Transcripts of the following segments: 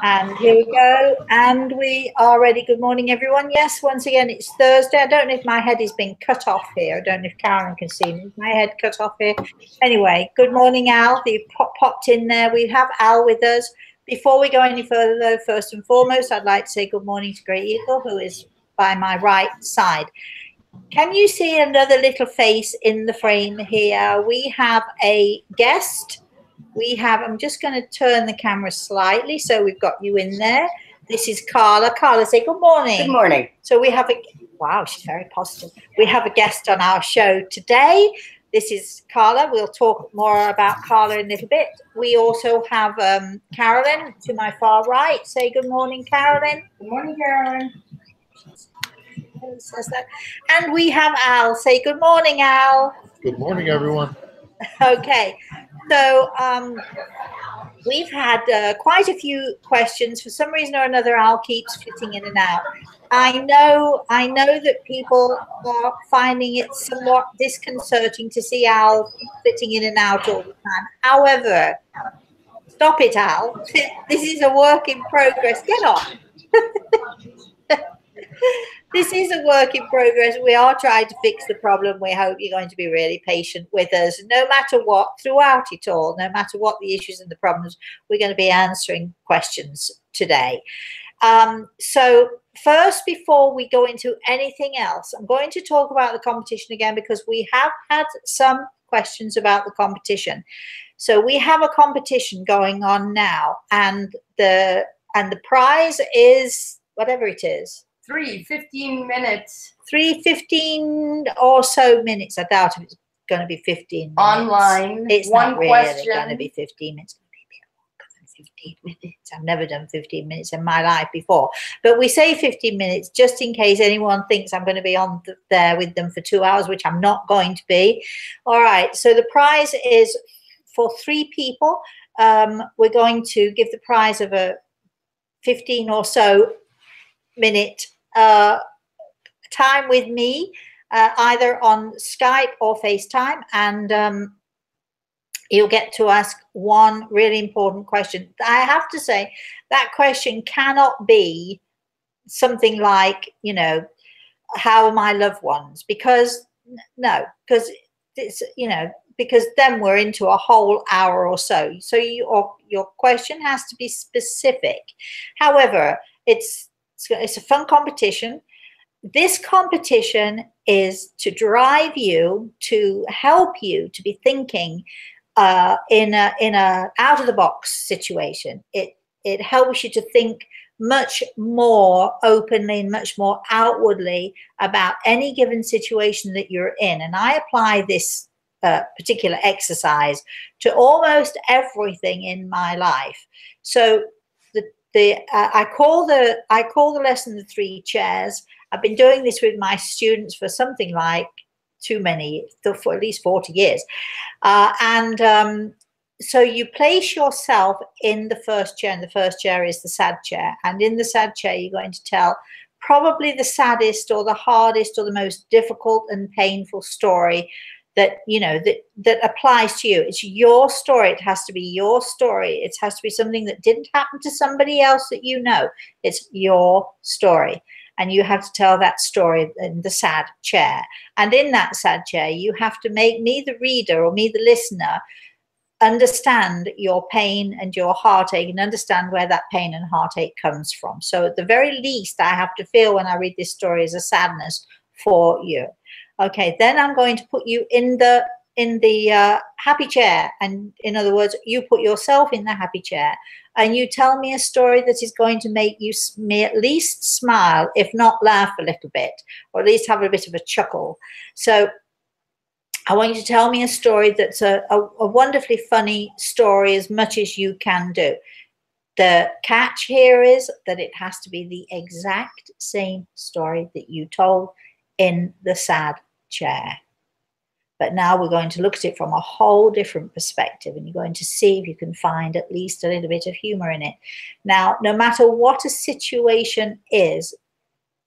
And here we go. And we are ready. Good morning, everyone. Yes, once again, it's Thursday. I don't know if my head is being cut off here. I don't know if Karen can see me. Is my head cut off here? Anyway, good morning, Al. You popped in there. We have Al with us. Before we go any further, though, first and foremost, I'd like to say good morning to Great Eagle, who is by my right side. Can you see another little face in the frame here? We have a guest. I'm just going to turn the camera slightly so we've got you in there. This is Carla. Carla, say good morning. Good morning. So we have wow, she's very positive. We have a guest on our show today. This is Carla. We'll talk more about Carla in a little bit. We also have Carolyn to my far right. Say good morning, Carolyn. Good morning, Carolyn. Says that. And we have Al. Say good morning, Al. Good morning, everyone. Okay. So we've had quite a few questions. For some reason or another, Al keeps fitting in and out. I know that people are finding it somewhat disconcerting to see Al fitting in and out all the time. However, stop it, Al. This is a work in progress. Get on. This is a work in progress. We are trying to fix the problem. We hope you're going to be really patient with us. No matter what, throughout it all, no matter what the issues and the problems, we're going to be answering questions today. So first, before we go into anything else, I'm going to talk about the competition again because we have had some questions about the competition. So we have a competition going on now, and the prize is whatever it is. 15 minutes. 15 or so minutes. I doubt if it's going to be 15 minutes. Online. It's one not really question. going to be 15 minutes. Maybe 15 minutes. I've never done 15 minutes in my life before. But we say 15 minutes just in case anyone thinks I'm going to be on there with them for 2 hours, which I'm not going to be. All right. So the prize is for 3 people. We're going to give the prize of a 15 or so minute time with me, either on Skype or FaceTime, and you'll get to ask one really important question. I have to say that question cannot be something like, how are my loved ones? Because it's, because then we're into a whole hour or so. So your question has to be specific. However, it's a fun competition. This competition is to drive you, to help you to be thinking in a out of the box situation. It helps you to think much more openly and much more outwardly about any given situation that you're in. And I apply this particular exercise to almost everything in my life. So I call the lesson the 3 chairs. I've been doing this with my students for something like for at least 40 years. So you place yourself in the first chair, and the first chair is the sad chair. And in the sad chair, you're going to tell probably the saddest or the hardest or the most difficult and painful story that that applies to you. It's your story. It has to be your story. It has to be something that didn't happen to somebody else that you know. It's your story, and you have to tell that story in the sad chair. And in that sad chair, you have to make me, the reader, or me, the listener, understand your pain and your heartache, and understand where that pain and heartache comes from. So at the very least, I have to feel when I read this story is a sadness for you. Okay, then I'm going to put you in the happy chair, and in other words, you put yourself in the happy chair, and you tell me a story that is going to make me at least smile, if not laugh a little bit, or at least have a bit of a chuckle. So I want you to tell me a story that's a wonderfully funny story, as much as you can do. The catch here is that it has to be the exact same story that you told in the sad chair. But now we're going to look at it from a whole different perspective, and you're going to see if you can find at least a little bit of humor in it. Now, no matter what a situation is,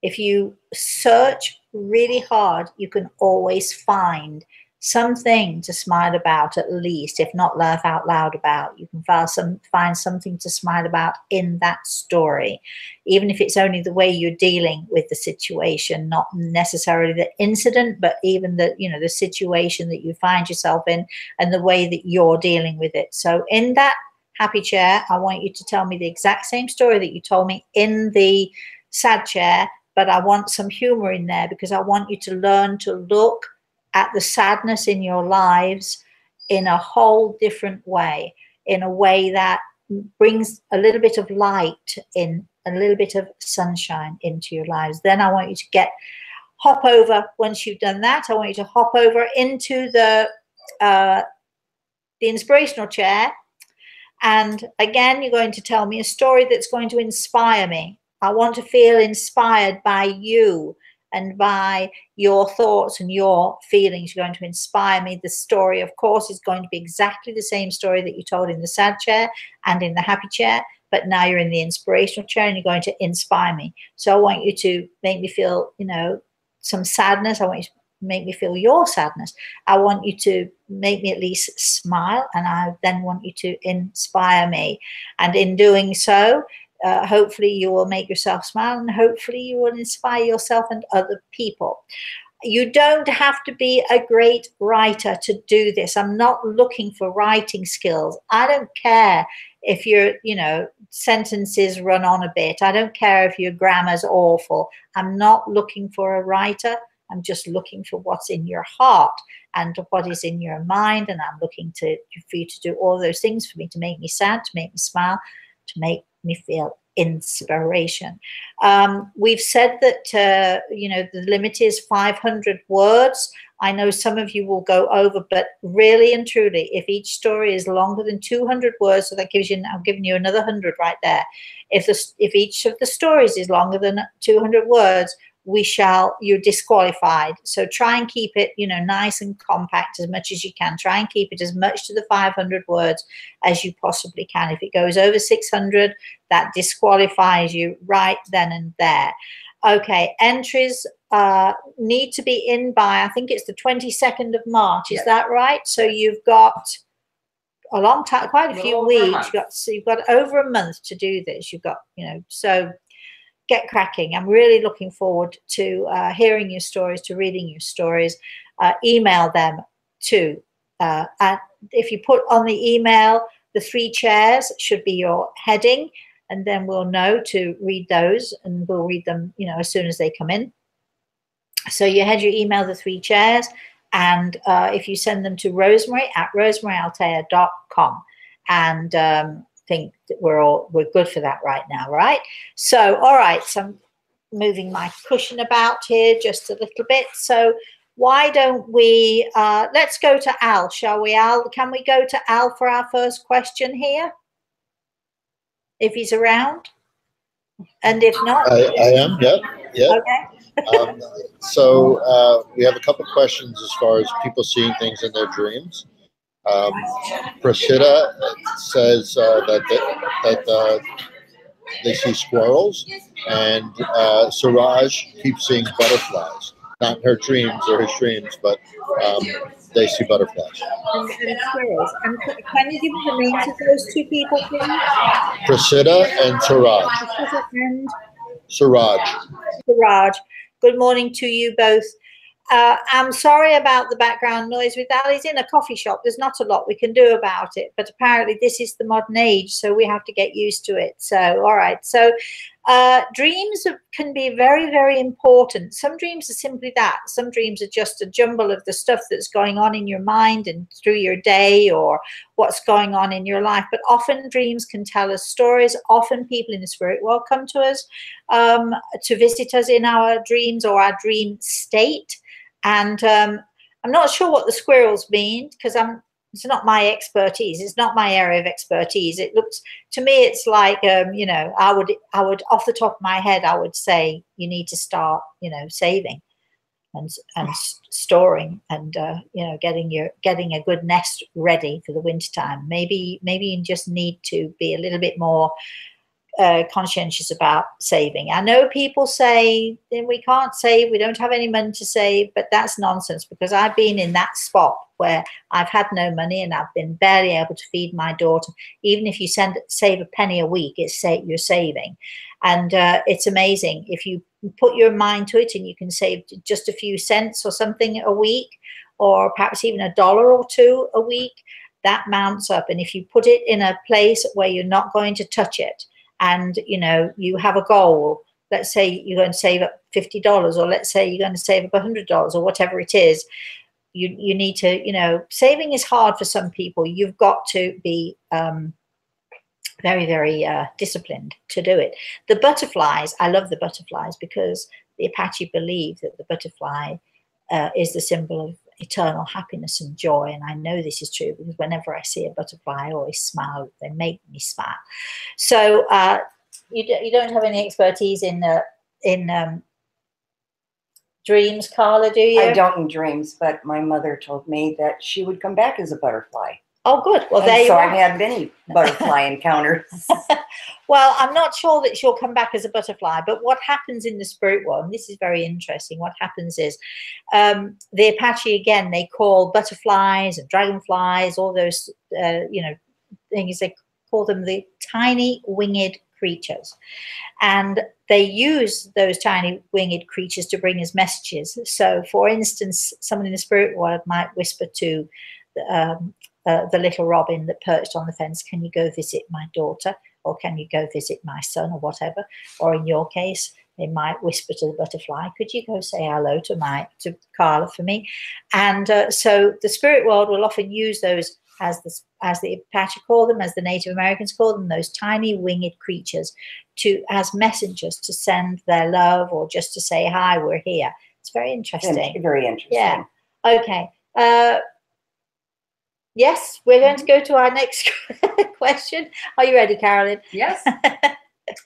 if you search really hard, you can always find something to smile about, at least, if not laugh out loud about. You can find something to smile about in that story, even if it's only the way you're dealing with the situation, not necessarily the incident, but even the, you know, the situation that you find yourself in and the way that you're dealing with it. So in that happy chair, I want you to tell me the exact same story that you told me in the sad chair, but I want some humor in there, because I want you to learn to look at the sadness in your lives in a whole different way, in a way that brings a little bit of light in, a little bit of sunshine into your lives. Then I want you to hop over, once you've done that, I want you to hop over into the inspirational chair. And again, you're going to tell me a story that's going to inspire me. I want to feel inspired by you and by your thoughts and your feelings. You're going to inspire me. The story, of course, is going to be exactly the same story that you told in the sad chair and in the happy chair, but now you're in the inspirational chair and you're going to inspire me. So I want you to make me feel, you know, some sadness. I want you to make me feel your sadness. I want you to make me at least smile, and I then want you to inspire me. And in doing so, hopefully you will make yourself smile, and hopefully you will inspire yourself and other people. You don't have to be a great writer to do this. I'm not looking for writing skills. I don't care if your, you know, sentences run on a bit. I don't care if your grammar's awful. I'm not looking for a writer. I'm just looking for what's in your heart and what is in your mind. And I'm looking for you to do all those things for me, to make me sad, to make me smile, to make me feel inspiration. We've said that, you know, the limit is 500 words. I know some of you will go over, but really and truly, if each story is longer than 200 words, so that gives you, I'm giving you another 100 right there. If each of the stories is longer than 200 words, you're disqualified. So try and keep it, you know, nice and compact as much as you can. Try and keep it as much to the 500 words as you possibly can. If it goes over 600, that disqualifies you right then and there. Okay, entries need to be in by, I think it's the 22nd of March. Is that right? So you've got a long time, quite a few weeks. You've got over a month to do this. You've got, you know, so get cracking. I'm really looking forward to hearing your stories, to reading your stories. Email them to, if you put on the email, the 3 chairs should be your heading, and then we'll know to read those, and we'll read them, you know, as soon as they come in. So you had your email, the 3 chairs, and if you send them to Rosemary at rosemaryaltea.com, and think that we're good for that right now, right? So, all right, so I'm moving my cushion about here just a little bit. So why don't we, let's go to Al, shall we, Al? Can we go to Al for our first question here? If he's around? And if not? I am, yep. Okay. So we have a couple questions as far as people seeing things in their dreams. Prashita says that they see squirrels, and Suraj keeps seeing butterflies. Not in her dreams or his dreams, but they see butterflies. And squirrels. And can you give me the names of those 2 people, please? Prashita and Suraj. Prashita and Suraj. Suraj. Good morning to you both. I'm sorry about the background noise with that. He's in a coffee shop. There's not a lot we can do about it, but apparently this is the modern age, so we have to get used to it. So, all right. So dreams can be very, very important. Some dreams are simply that. Some dreams are just a jumble of the stuff that's going on in your mind and through your day, or what's going on in your life. But often dreams can tell us stories. Often people in the spirit world come to us to visit us in our dreams or our dream state. And I'm not sure what the squirrels mean, because it's not my expertise. It's not my area of expertise. It looks to me, it's like, you know, I would off the top of my head, I would say you need to start, you know, saving and storing, and you know, getting a good nest ready for the winter time. Maybe you just need to be a little bit more conscientious about saving. I know people say we can't save, we don't have any money to save, but that's nonsense, because I've been in that spot where I've had no money and I've been barely able to feed my daughter. Even if you save a penny a week, you're saving. And it's amazing if you put your mind to it, and you can save just a few cents or something a week, or perhaps even $1 or $2 a week. That mounts up. And if you put it in a place where you're not going to touch it, and you have a goal, let's say you're going to save up $50, or let's say you're going to save up $100, or whatever it is, you need to, saving is hard for some people. You've got to be very, very disciplined to do it. The butterflies, I love the butterflies, because the Apache believe that the butterfly is the symbol of eternal happiness and joy. And I know this is true, because whenever I see a butterfly, I always smile. They make me smile. So you don't have any expertise in dreams, Carla, do you? I don't in dreams, but my mother told me that she would come back as a butterfly. Oh, good. Well, and so I've had many butterfly encounters. Well, I'm not sure that she'll come back as a butterfly, but what happens in the spirit world, and this is very interesting, what happens is the Apache, again, they call butterflies and dragonflies, all those, things, they call them the tiny winged creatures. And they use those tiny winged creatures to bring us messages. So, for instance, someone in the spirit world might whisper to the little robin that perched on the fence, can you go visit my daughter? Or can you go visit my son, or whatever? Or in your case, they might whisper to the butterfly, could you go say hello to Carla for me? And so the spirit world will often use those, as the Apache call them, as the Native Americans call them, those tiny winged creatures, as messengers to send their love, or just to say, hi, we're here. It's very interesting. Very interesting. Yeah. Okay. Yes, we're going to go to our next question. Are you ready, Carolyn? Yes.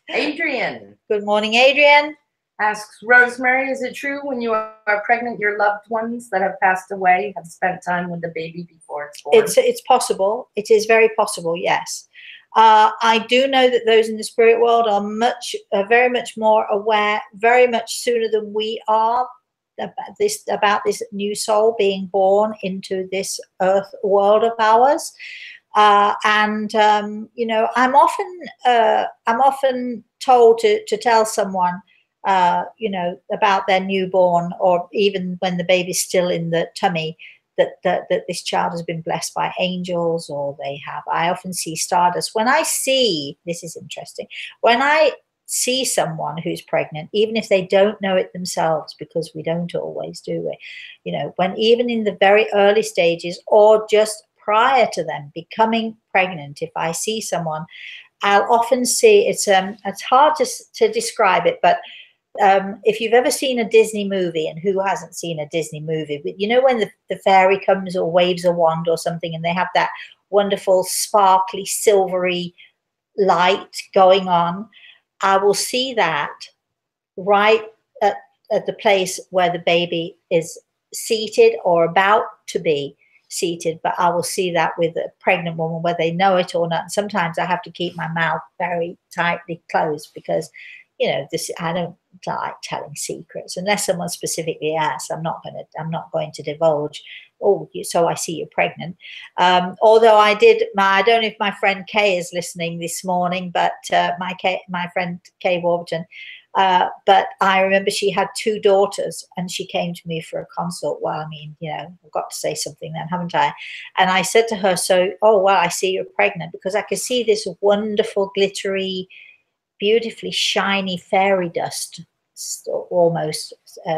Adrian Good morning, Adrian. asks, Rosemary, is it true when you are pregnant, your loved ones that have passed away have spent time with the baby before it's born? It's possible. It is very possible, yes. I do know that those in the spirit world are very much more aware, very much sooner than we are, about this new soul being born into this earth world of ours. I'm often told to tell someone, about their newborn, or even when the baby's still in the tummy, that this child has been blessed by angels, or I often see stardust. When I see, this is interesting, when I see someone who's pregnant, even if they don't know it themselves, because we don't always do it, when even in the very early stages, or just prior to them becoming pregnant, if I see someone, I'll often see, it's hard to describe it, but if you've ever seen a Disney movie, and who hasn't seen a Disney movie, but when the fairy comes or waves a wand or something, and they have that wonderful sparkly silvery light going on, I will see that right at the place where the baby is seated or about to be seated, but I will see that with a pregnant woman, whether they know it or not. Going to have to keep my mouth very tightly closed, because I don't like telling secrets unless someone specifically asks. I'm not going to divulge. Oh, so I see you're pregnant. Although I don't know if my friend Kay is listening this morning, but my friend Kay Warburton. But I remember she had 2 daughters, and she came to me for a consult. Well, I've got to say something then, haven't I? And I said to her, I see you're pregnant, because I could see this wonderful, glittery, beautifully shiny fairy dust almost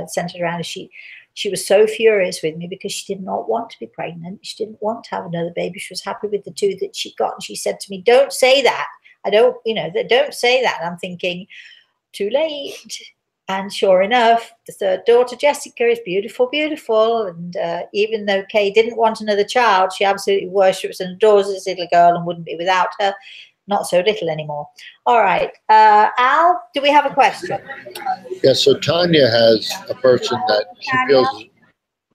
centered around her. She was so furious with me, because she did not want to be pregnant. She didn't want to have another baby. She was happy with the 2 that she got. And she said to me, don't say that. Don't say that. And I'm thinking, too late. And sure enough, the 3rd daughter, Jessica, is beautiful, beautiful. And even though Kay didn't want another child, she absolutely worships and adores this little girl and wouldn't be without her. Not so little anymore. All right. Al, do we have a question? Yes, so Tanya has a person that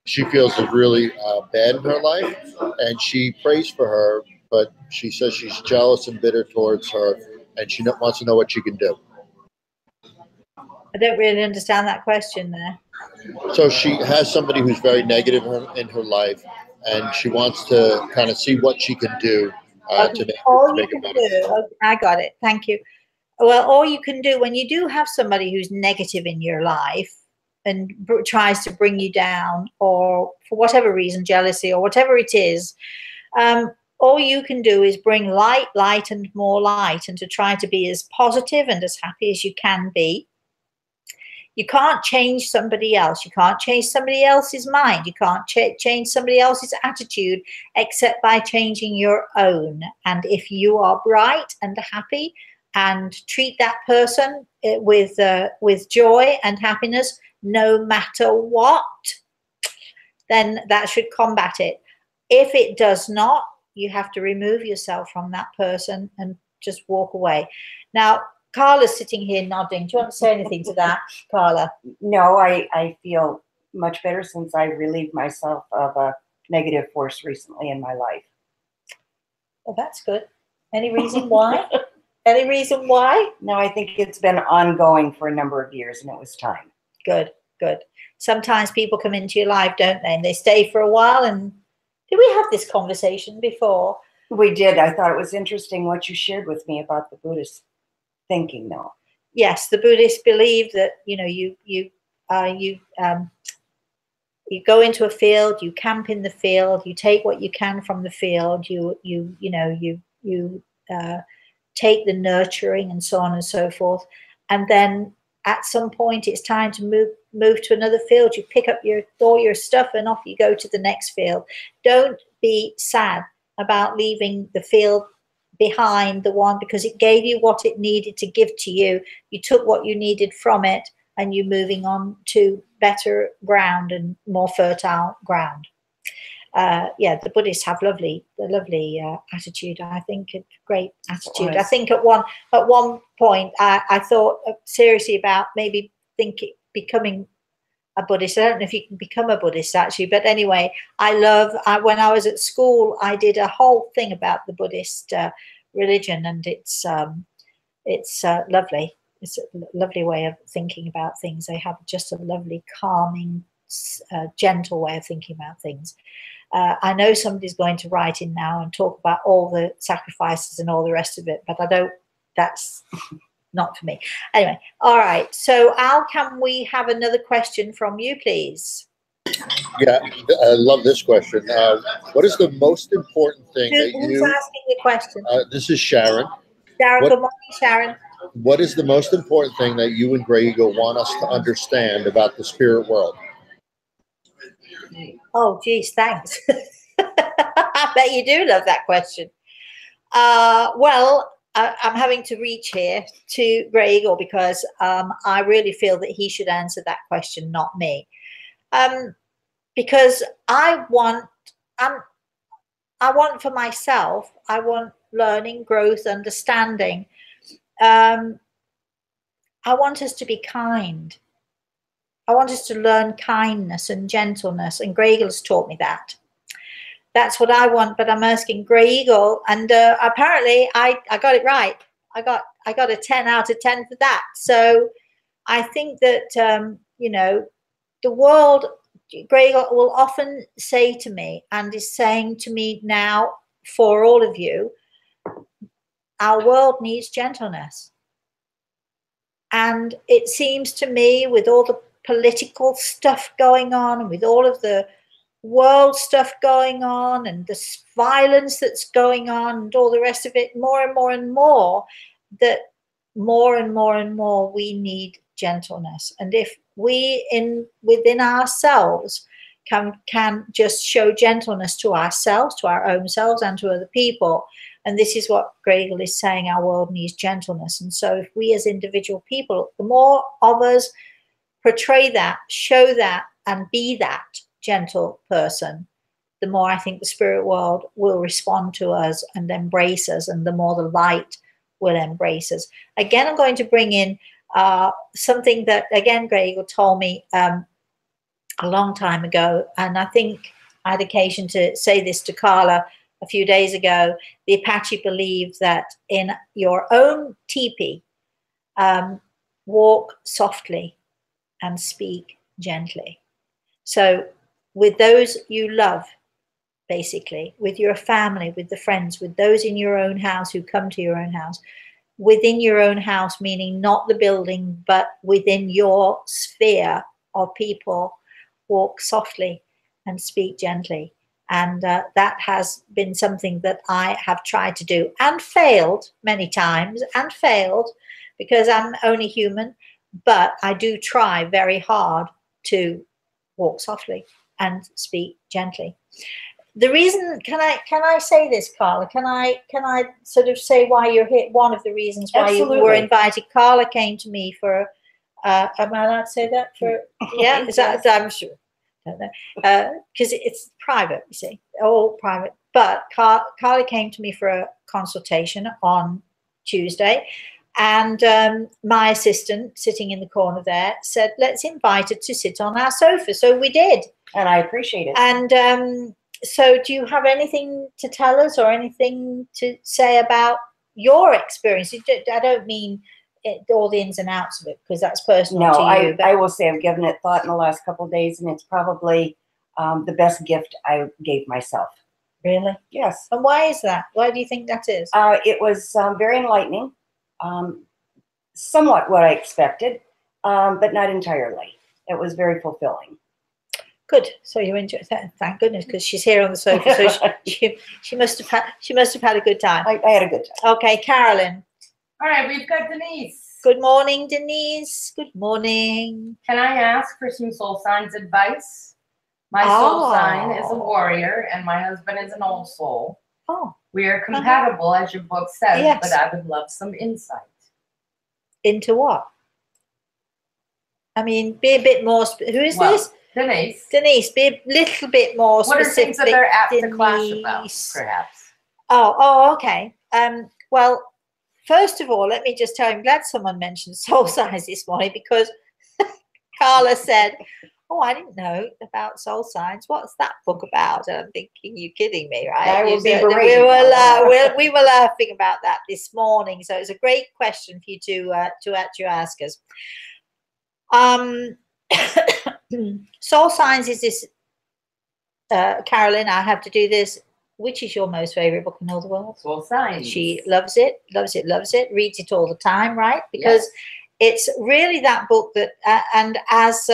she feels is really bad in her life, and she prays for her, but she says she's jealous and bitter towards her, and she wants to know what she can do. I don't really understand that question there. So she has somebody who's very negative in her life, and she wants to kind of see what she can do to make it better. I got it. Thank you. Well, all you can do when you do have somebody who's negative in your life and tries to bring you down, or for whatever reason, jealousy or whatever it is, all you can do is bring light and more light, and to try to be as positive and as happy as you can be. You can't change somebody else. You can't change somebody else's mind. You can't change somebody else's attitude except by changing your own. And if you are bright and happy and treat that person with joy and happiness, no matter what, then that should combat it. If it does not, you have to remove yourself from that person and just walk away. Now, Carla's sitting here nodding. Do you want to say anything to that, Carla? No, I feel much better since I relieved myself of a negative force recently in my life. Well, that's good. Any reason why? Any reason why? No, I think it's been ongoing for a number of years, and it was time. Good, good. Sometimes people come into your life, don't they? And they stay for a while. And did we have this conversation before? We did. I thought it was interesting what you shared with me about the Buddhist thinking, though. Yes, the Buddhists believe that you go into a field, you camp in the field, you take what you can from the field, you take the nurturing and so on and so forth, and then at some point it's time to move to another field. You pick up all your stuff and off you go to the next field. Don't be sad about leaving the field behind, the one, because it gave you what it needed to give to you. You took what you needed from it, and you're moving on to better ground and more fertile ground. Yeah, the Buddhists have lovely attitude. I think a great attitude. I think at one point I thought seriously about maybe becoming a Buddhist. I don't know if you can become a Buddhist actually, but anyway, when I was at school, I did a whole thing about the Buddhist religion, and it's lovely. It's a lovely way of thinking about things. They have just a lovely, calming, gentle way of thinking about things. I know somebody's going to write in now and talk about all the sacrifices and all the rest of it, but that's not for me. Anyway, all right. So, Al, can we have another question from you, please? Yeah, I love this question. What is the most important thing Who's asking the question? This is Sharon. Sharon, good morning, Sharon. What is the most important thing that you and Greg Eagle want us to understand about the spirit world? Oh, geez, thanks. I bet you do love that question. Well, I'm having to reach here to Greg Eagle because I really feel that he should answer that question, not me. Because I want for myself, I want learning, growth, understanding. I want us to be kind. I want us to learn kindness and gentleness, and Greg Eagle's taught me that. That's what I want, but I'm asking Greg Eagle, and apparently I got it right. I got a 10 out of 10 for that. So I think that the world, Greg Eagle will often say to me, and is saying to me now for all of you, our world needs gentleness. And it seems to me, with all the political stuff going on, and with all of the world stuff going on, and the violence that's going on, and all the rest of it, more and more and more, that more and more and more we need gentleness. And if we within ourselves can just show gentleness to ourselves, to our own selves, and to other people. And this is what Greg Eagle is saying, our world needs gentleness. And so if we as individual people, the more of us portray that, show that, and be that gentle person, the more I think the spirit world will respond to us and embrace us, and the more the light will embrace us. Again, I'm going to bring in something that, again, Greg Eagle told me a long time ago, and I think I had occasion to say this to Carla a few days ago, the Apache believe that in your own teepee, walk softly and speak gently. So with those you love, basically, with your family, with the friends, with those in your own house who come to your own house, within your own house, meaning not the building, but within your sphere of people, walk softly and speak gently. And that has been something that I have tried to do and failed many times, and failed because I'm only human, but I do try very hard to walk softly and speak gently. The reason, can I say this, Carla? Can I sort of say why you're here? One of the reasons why Absolutely. you were invited. Carla came to me for, am I allowed to say that? For, yeah, is that, I'm sure. I don't know. Because it's private, you see, all private. But Carla came to me for a consultation on Tuesday. And my assistant, sitting in the corner there, said, let's invite her to sit on our sofa. So we did. And I appreciate it. And so do you have anything to tell us, or anything to say about your experience? I don't mean all the ins and outs of it, because that's personal to you. I will say I've given it thought in the last couple of days, and it's probably the best gift I gave myself. Really? Yes. And why is that? Why do you think that is? It was very enlightening. Somewhat what I expected, but not entirely. It was very fulfilling. Good. So you enjoyed that. Thank goodness, because she's here on the sofa. So she must have had a good time. I had a good time. Okay, Carolyn. All right, we've got Denise. Good morning, Denise. Good morning. Can I ask for some soul signs advice? My soul sign is a warrior, and my husband is an old soul. Oh. We are compatible, as your book says, Yes. but I would love some insight. Into what? I mean, be a bit more. Who is this? Denise. Denise, be a little bit more What specific. are things that they're apt to clash Denise. about, perhaps? Oh, okay. Well, first of all, let me just tell you, I'm glad someone mentioned soul signs this morning, because Carla said, oh, I didn't know about soul signs. What's that book about? And I'm thinking, you kidding me, right? I will be we were laughing about that this morning. So it's a great question for you to actually ask us. Soul signs is this, Carolyn, I have to do this. Which is your most favorite book in all the world? Soul signs. She loves it, loves it, loves it, reads it all the time, right? Because it's really that book that, and as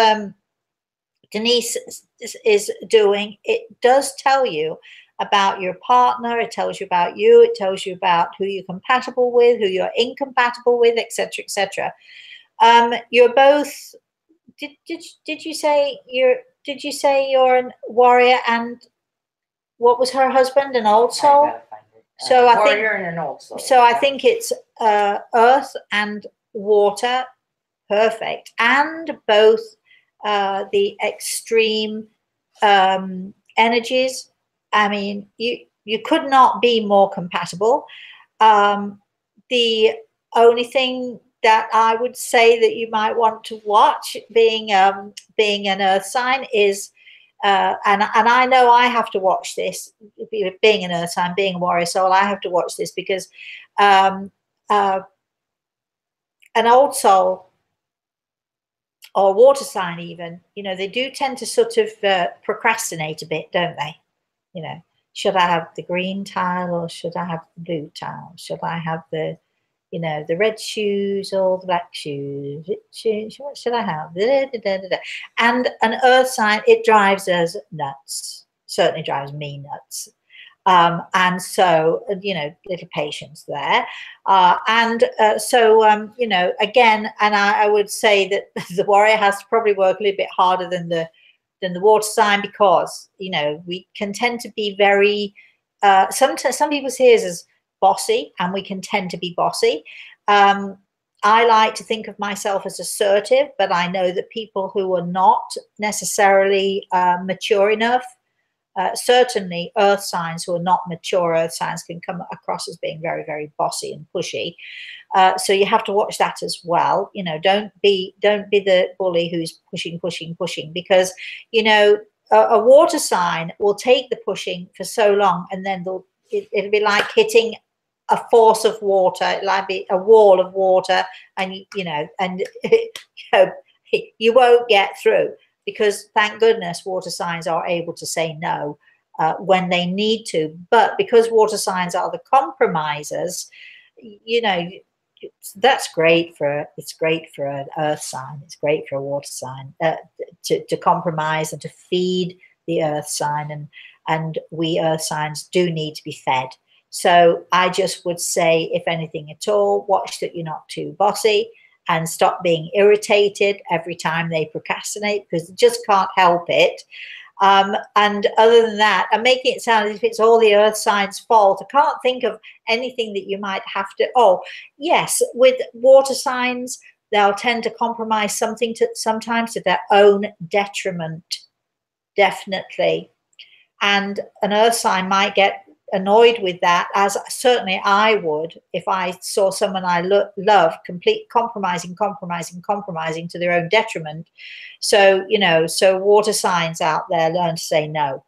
Denise is doing, it does tell you about your partner, it tells you about you, it tells you about who you're compatible with, who you're incompatible with, etc., etc. You're both. Did you say you're a warrior, and what was her husband, an old soul? So I think warrior and an old soul. So I think it's earth and water, perfect, and both the extreme energies. I mean, you could not be more compatible. The only thing that I would say that you might want to watch, being an earth sign, is and I know I have to watch this, being an earth sign, being a warrior soul, I have to watch this, because an old soul or water sign even, they do tend to sort of procrastinate a bit, don't they? Should I have the green tile, or should I have the blue tile? Should I have the red shoes or the black shoes? What should I have? And an earth sign, it drives us nuts. Certainly drives me nuts. And so, little patience there. Again, and I would say that the warrior has to probably work a little bit harder than the water sign, because, we can tend to be very, some people see us as bossy, and we can tend to be bossy. I like to think of myself as assertive, but I know that people who are not necessarily mature enough, certainly earth signs who are not mature earth signs, can come across as being very, very bossy and pushy. So you have to watch that as well. Don't be the bully who's pushing, because, a water sign will take the pushing for so long, and then it'll be like hitting a force of water. It'll like be a wall of water, and you won't get through, because thank goodness water signs are able to say no when they need to. But because water signs are the compromisers, that's great for, it's great for an earth sign, it's great for a water sign to compromise and to feed the earth sign, and we earth signs do need to be fed. So I just would say, if anything at all, watch that you're not too bossy, and stop being irritated every time they procrastinate, because they just can't help it. And other than that, I'm making it sound as if it's all the earth signs' fault. I can't think of anything that you might have to. Oh, yes, with water signs, they'll tend to compromise sometimes to their own detriment, definitely. And an earth sign might get annoyed with that, as certainly I would if I saw someone I love compromising to their own detriment. So, so water signs out there, learn to say no,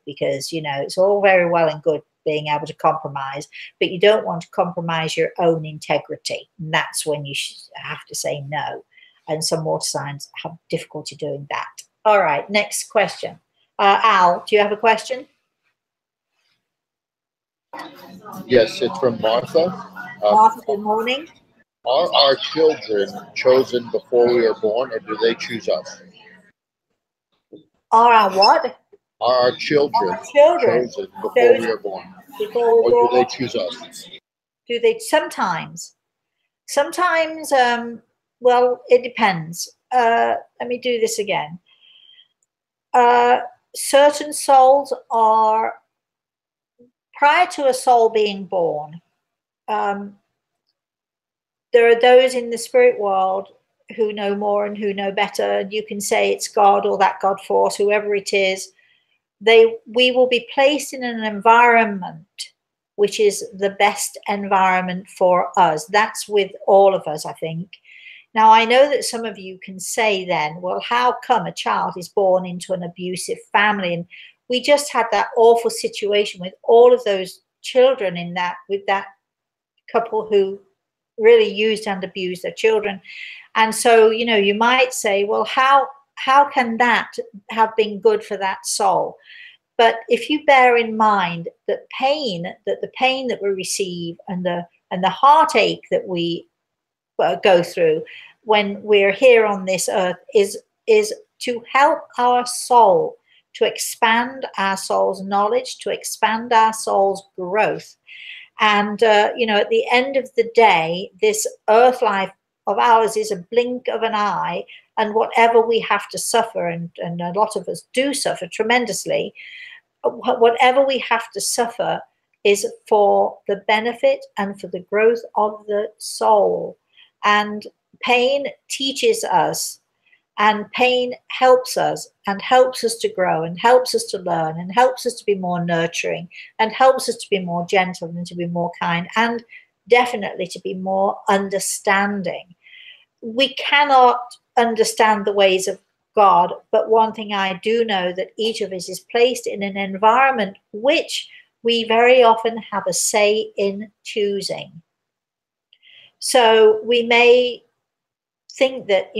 because, it's all very well and good being able to compromise, but you don't want to compromise your own integrity. And that's when you have to say no. And some water signs have difficulty doing that. All right, next question. Al, do you have a question? Yes, it's from Martha. Martha, good morning. Are our children chosen before we are born, or do they choose us? Are our what? Are our children chosen before we are born, or do they choose us? Do they? Sometimes. Well, it depends. Let me do this again. Certain souls are, prior to a soul being born, there are those in the spirit world who know more and who know better. And you can say it's God or that God force, whoever it is. We will be placed in an environment which is the best environment for us. That's with all of us, I think. Now, I know that some of you can say then, well, how come a child is born into an abusive family? And we just had that awful situation with all of those children with that couple who really used and abused their children. And so, you might say, well, how can that have been good for that soul? But if you bear in mind that the pain that we receive and the heartache that we go through when we're here on this earth is to help our soul, to expand our soul's knowledge, to expand our soul's growth. And, at the end of the day, this earth life of ours is a blink of an eye, and whatever we have to suffer, and a lot of us do suffer tremendously, whatever we have to suffer is for the benefit and for the growth of the soul. And pain teaches us, and pain helps us to grow, and helps us to learn, and helps us to be more nurturing, and helps us to be more gentle, and to be more kind, and definitely to be more understanding. We cannot understand the ways of God, but one thing I do know, that each of us is placed in an environment which we very often have a say in choosing. So we may think that,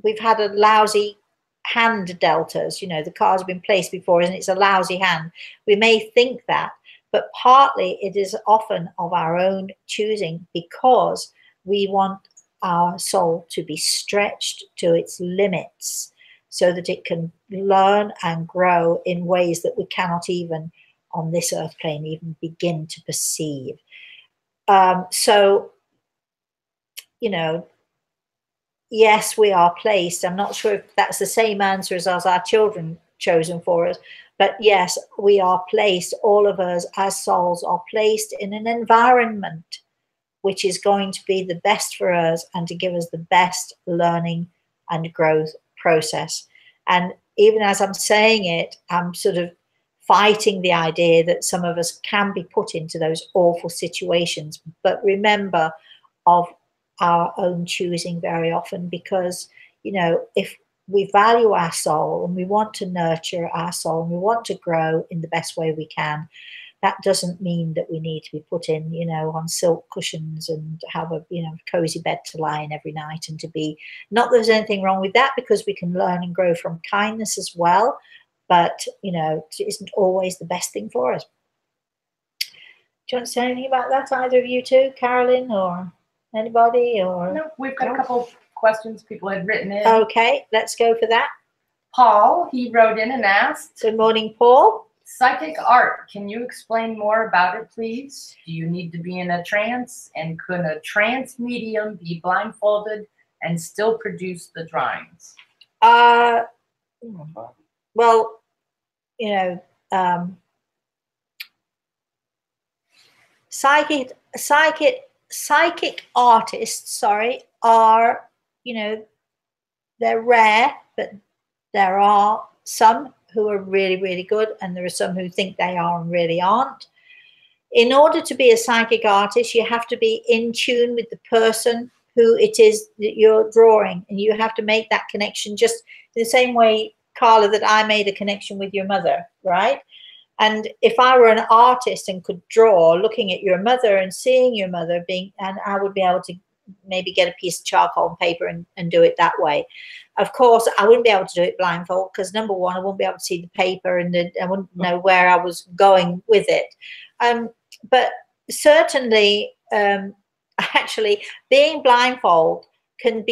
we've had a lousy hand dealt us, the card's been placed before us and it's a lousy hand. We may think that, but partly it is often of our own choosing, because we want our soul to be stretched to its limits so that it can learn and grow in ways that we cannot even on this earth plane even begin to perceive. So, yes, we are placed. I'm not sure if that's the same answer as our children chosen for us, but yes, we are placed, all of us as souls are placed in an environment which is going to be the best for us and to give us the best learning and growth process. And even as I'm saying it, I'm sort of fighting the idea that some of us can be put into those awful situations, but remember, of our own choosing very often, because, if we value our soul and we want to nurture our soul and we want to grow in the best way we can, that doesn't mean that we need to be put in, you know, on silk cushions and have a, you know, cozy bed to lie in every night, and to be, not that there's anything wrong with that, because we can learn and grow from kindness as well. But, you know, it isn't always the best thing for us. Do you want to say anything about that, either of you two, Carolyn or anybody? Or No, we've got a couple questions people had written in. Okay, let's go for that. Paul, he wrote in and asked, Good morning, Paul. psychic art, can you explain more about it, please? Do you need to be in a trance? And could a trance medium be blindfolded and still produce the drawings? Well, you know, psychic artists, sorry, are, you know, they're rare, but there are some who are really, really good, and there are some who think they are and really aren't. In order to be a psychic artist, you have to be in tune with the person who it is that you're drawing, and you have to make that connection just the same way, Carla, that I made a connection with your mother, right? And if I were an artist and could draw, looking at your mother and seeing your mother being, and I would be able to maybe get a piece of charcoal and paper and do it that way. Of course, I wouldn't be able to do it blindfold, because number one, I wouldn't be able to see the paper, and I wouldn't know where I was going with it. But certainly, actually, being blindfold can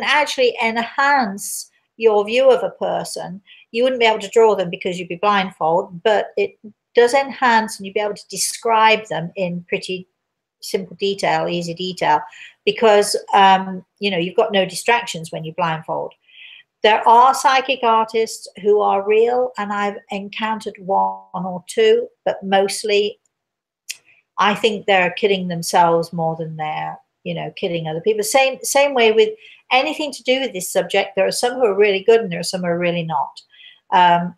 actually enhance your view of a person. You wouldn't be able to draw them because you'd be blindfold, but it does enhance, and you'd be able to describe them in pretty simple detail, easy detail, because you know, you've got no distractions when you blindfold. There are psychic artists who are real, and I've encountered one or two, but mostly I think they're kidding themselves more than they're, you know, kidding other people. Same way with anything to do with this subject. There are some who are really good, and there are some who are really not.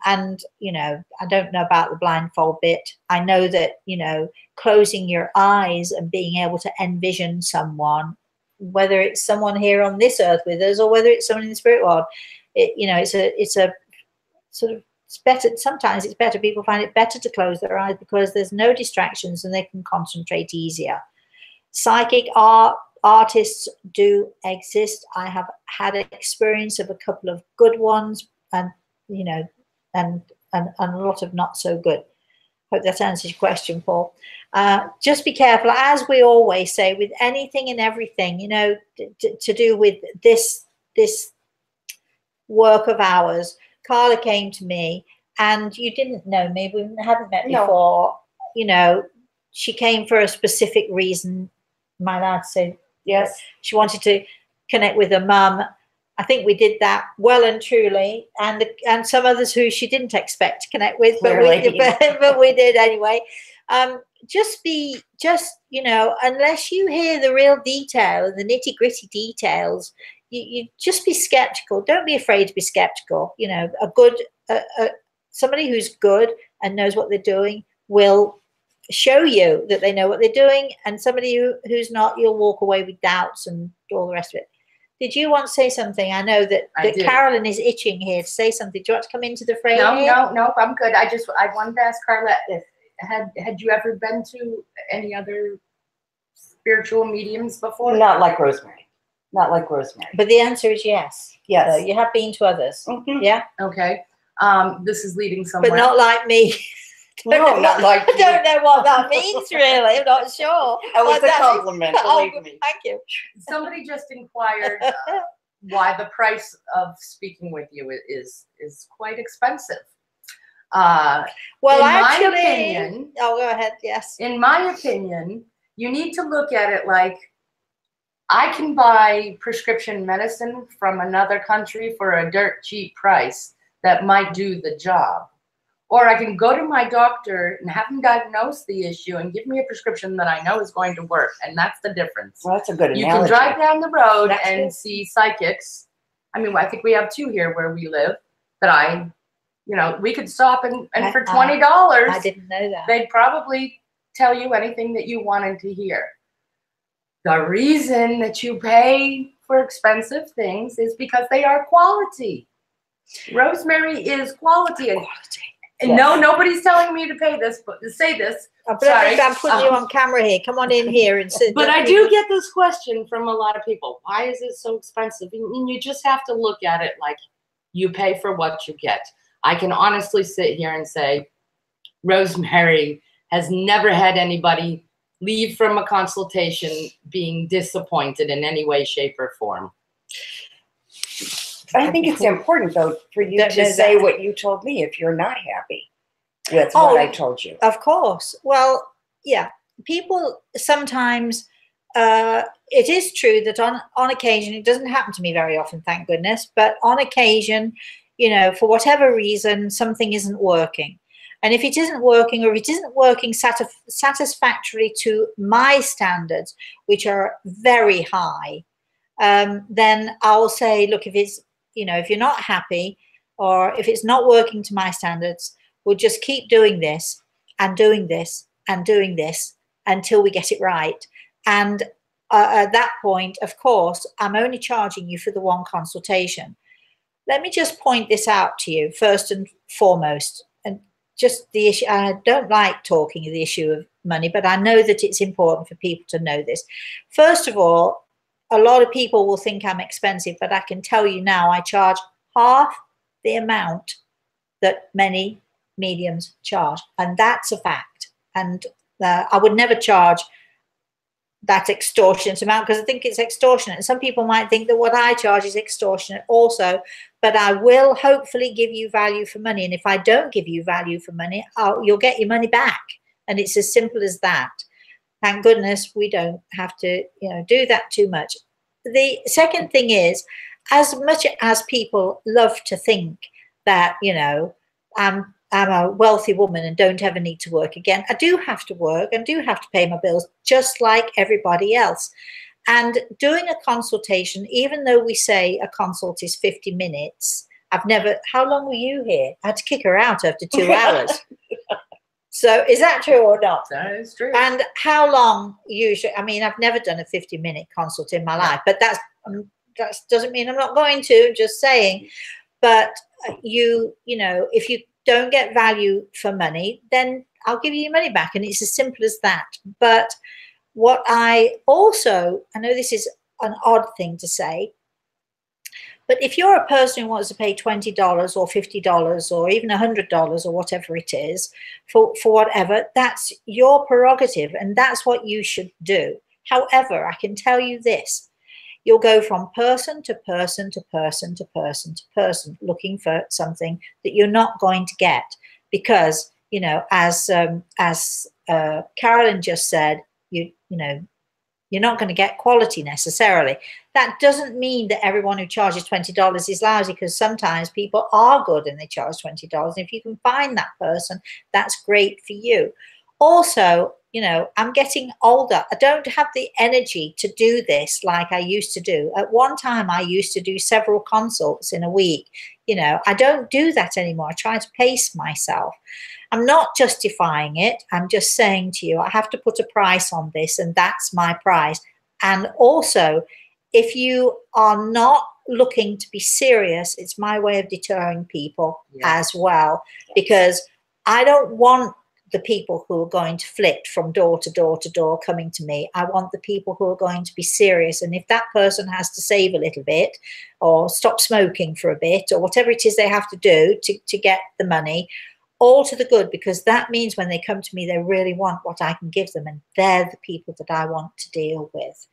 And, you know, I don't know about the blindfold bit. I know that, you know, closing your eyes and being able to envision someone, whether it's someone here on this earth with us or whether it's someone in the spirit world, you know, it's a sort of, it's better. Sometimes it's better. People find it better to close their eyes because there's no distractions and they can concentrate easier. Psychic artists do exist. I have had experience of a couple of good ones, and, you know, and a lot of not so good. Hope that answers your question, Paul. Just be careful, as we always say, with anything and everything, you know, to do with this work of ours. Carla came to me, and you didn't know me. We hadn't met before. You know, she came for a specific reason. My lad said, yes, she wanted to connect with her mum. I think we did that well and truly, and some others who she didn't expect to connect with, but we did anyway. Just you know, unless you hear the real detail, the nitty gritty details, you just be skeptical. Don't be afraid to be skeptical. You know, somebody who's good and knows what they're doing will show you that they know what they're doing, and somebody who's not, you'll walk away with doubts and all the rest of it. Did you want to say something? I know that Carolyn is itching here to say something. Do you want to come into the frame? No, I'm good. I wanted to ask Carla, if had you ever been to any other spiritual mediums before? Not like Rosemary. Not like Rosemary. But the answer is yes. Yes. You have been to others. Mm-hmm. Yeah. Okay. This is leading somewhere. But not like me. No, not like you. I don't know what that means, really. I'm not sure. That was a compliment, believe me. Thank you. Somebody just inquired why the price of speaking with you is quite expensive. Well, actually, my opinion, go ahead. Yes. In my opinion, you need to look at it like, I can buy prescription medicine from another country for a dirt cheap price that might do the job. Or I can go to my doctor and have him diagnose the issue and give me a prescription that I know is going to work. And that's the difference. Well, that's a good analogy. You can drive down the road and see psychics. I mean, I think we have two here where we live that you know, we could stop and for $20. I didn't know that. They'd probably tell you anything that you wanted to hear. The reason that you pay for expensive things is because they are quality. Rosemary is quality. And Yes. no, nobody's telling me to pay this, but to say this. But Sorry. I'm putting you on camera here. Come on in here and sit. But I do get this question from a lot of people. Why is it so expensive? And you just have to look at it like you pay for what you get. I can honestly sit here and say, Rosemary has never had anybody leave from a consultation being disappointed in any way, shape, or form. I think it's important, though, for you to say what you told me if you're not happy with what I told you. Of course. Well, yeah. People sometimes, it is true that on occasion, it doesn't happen to me very often, thank goodness, but on occasion, you know, for whatever reason, something isn't working. And if it isn't working, or if it isn't working satisfactorily to my standards, which are very high, then I'll say, look, if it's, you know, if you're not happy, or if it's not working to my standards, we'll just keep doing this and doing this and doing this until we get it right. And at that point, of course, I'm only charging you for the one consultation. Let me just point this out to you first and foremost. And just the issue, I don't like talking of the issue of money, but I know that it's important for people to know this. First of all, a lot of people will think I'm expensive, but I can tell you now, I charge half the amount that many mediums charge. And that's a fact. And I would never charge that extortionate amount, because I think it's extortionate. And some people might think that what I charge is extortionate also, but I will hopefully give you value for money. And if I don't give you value for money, you'll get your money back. And it's as simple as that. Thank goodness we don't have to, you know, do that too much. The second thing is, as much as people love to think that, you know, I'm a wealthy woman and don't ever need to work again, I do have to work and do have to pay my bills just like everybody else. And doing a consultation, even though we say a consult is 50 minutes, how long were you here? I had to kick her out after 2 hours. So is that true or not? That is true. And how long usually, I mean, I've never done a 50-minute consult in my life, but that doesn't mean I'm not going to, I'm just saying. But you know, if you don't get value for money, then I'll give you your money back. And it's as simple as that. But what I know this is an odd thing to say, but if you're a person who wants to pay $20 or $50 or even $100 or whatever it is for whatever, that's your prerogative and that's what you should do. However, I can tell you this, you'll go from person to person to person to person to person looking for something that you're not going to get because, you know, as Carolyn just said, you know, you're not going to get quality necessarily. That doesn't mean that everyone who charges $20 is lousy, because sometimes people are good and they charge $20. And if you can find that person, that's great for you. Also, you know, I'm getting older. I don't have the energy to do this like I used to do. At one time, I used to do several consults in a week. You know, I don't do that anymore. I try to pace myself. I'm not justifying it. I'm just saying to you, I have to put a price on this, and that's my price. And also, if you are not looking to be serious, it's my way of deterring people as well, because I don't want the people who are going to flit from door to door to door coming to me. I want the people who are going to be serious. And if that person has to save a little bit or stop smoking for a bit or whatever it is they have to do to get the money, all to the good, because that means when they come to me, they really want what I can give them. And they're the people that I want to deal with.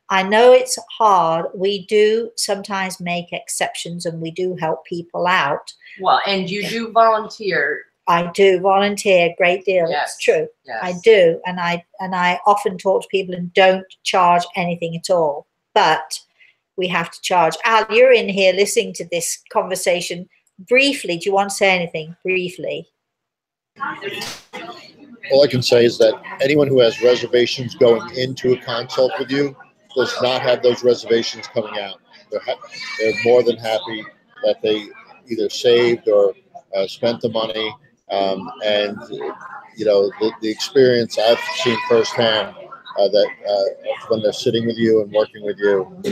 I know it's hard. We do sometimes make exceptions and we do help people out. Well, and you do volunteer. I do volunteer a great deal. Yes. It's true. Yes. I do. And I often talk to people and don't charge anything at all. But we have to charge. Al, you're in here listening to this conversation. Briefly, do you want to say anything briefly? All I can say is that anyone who has reservations going into a consult with you does not have those reservations coming out. They're more than happy that they either saved or spent the money. And, you know, the experience I've seen firsthand that when they're sitting with you and working with you,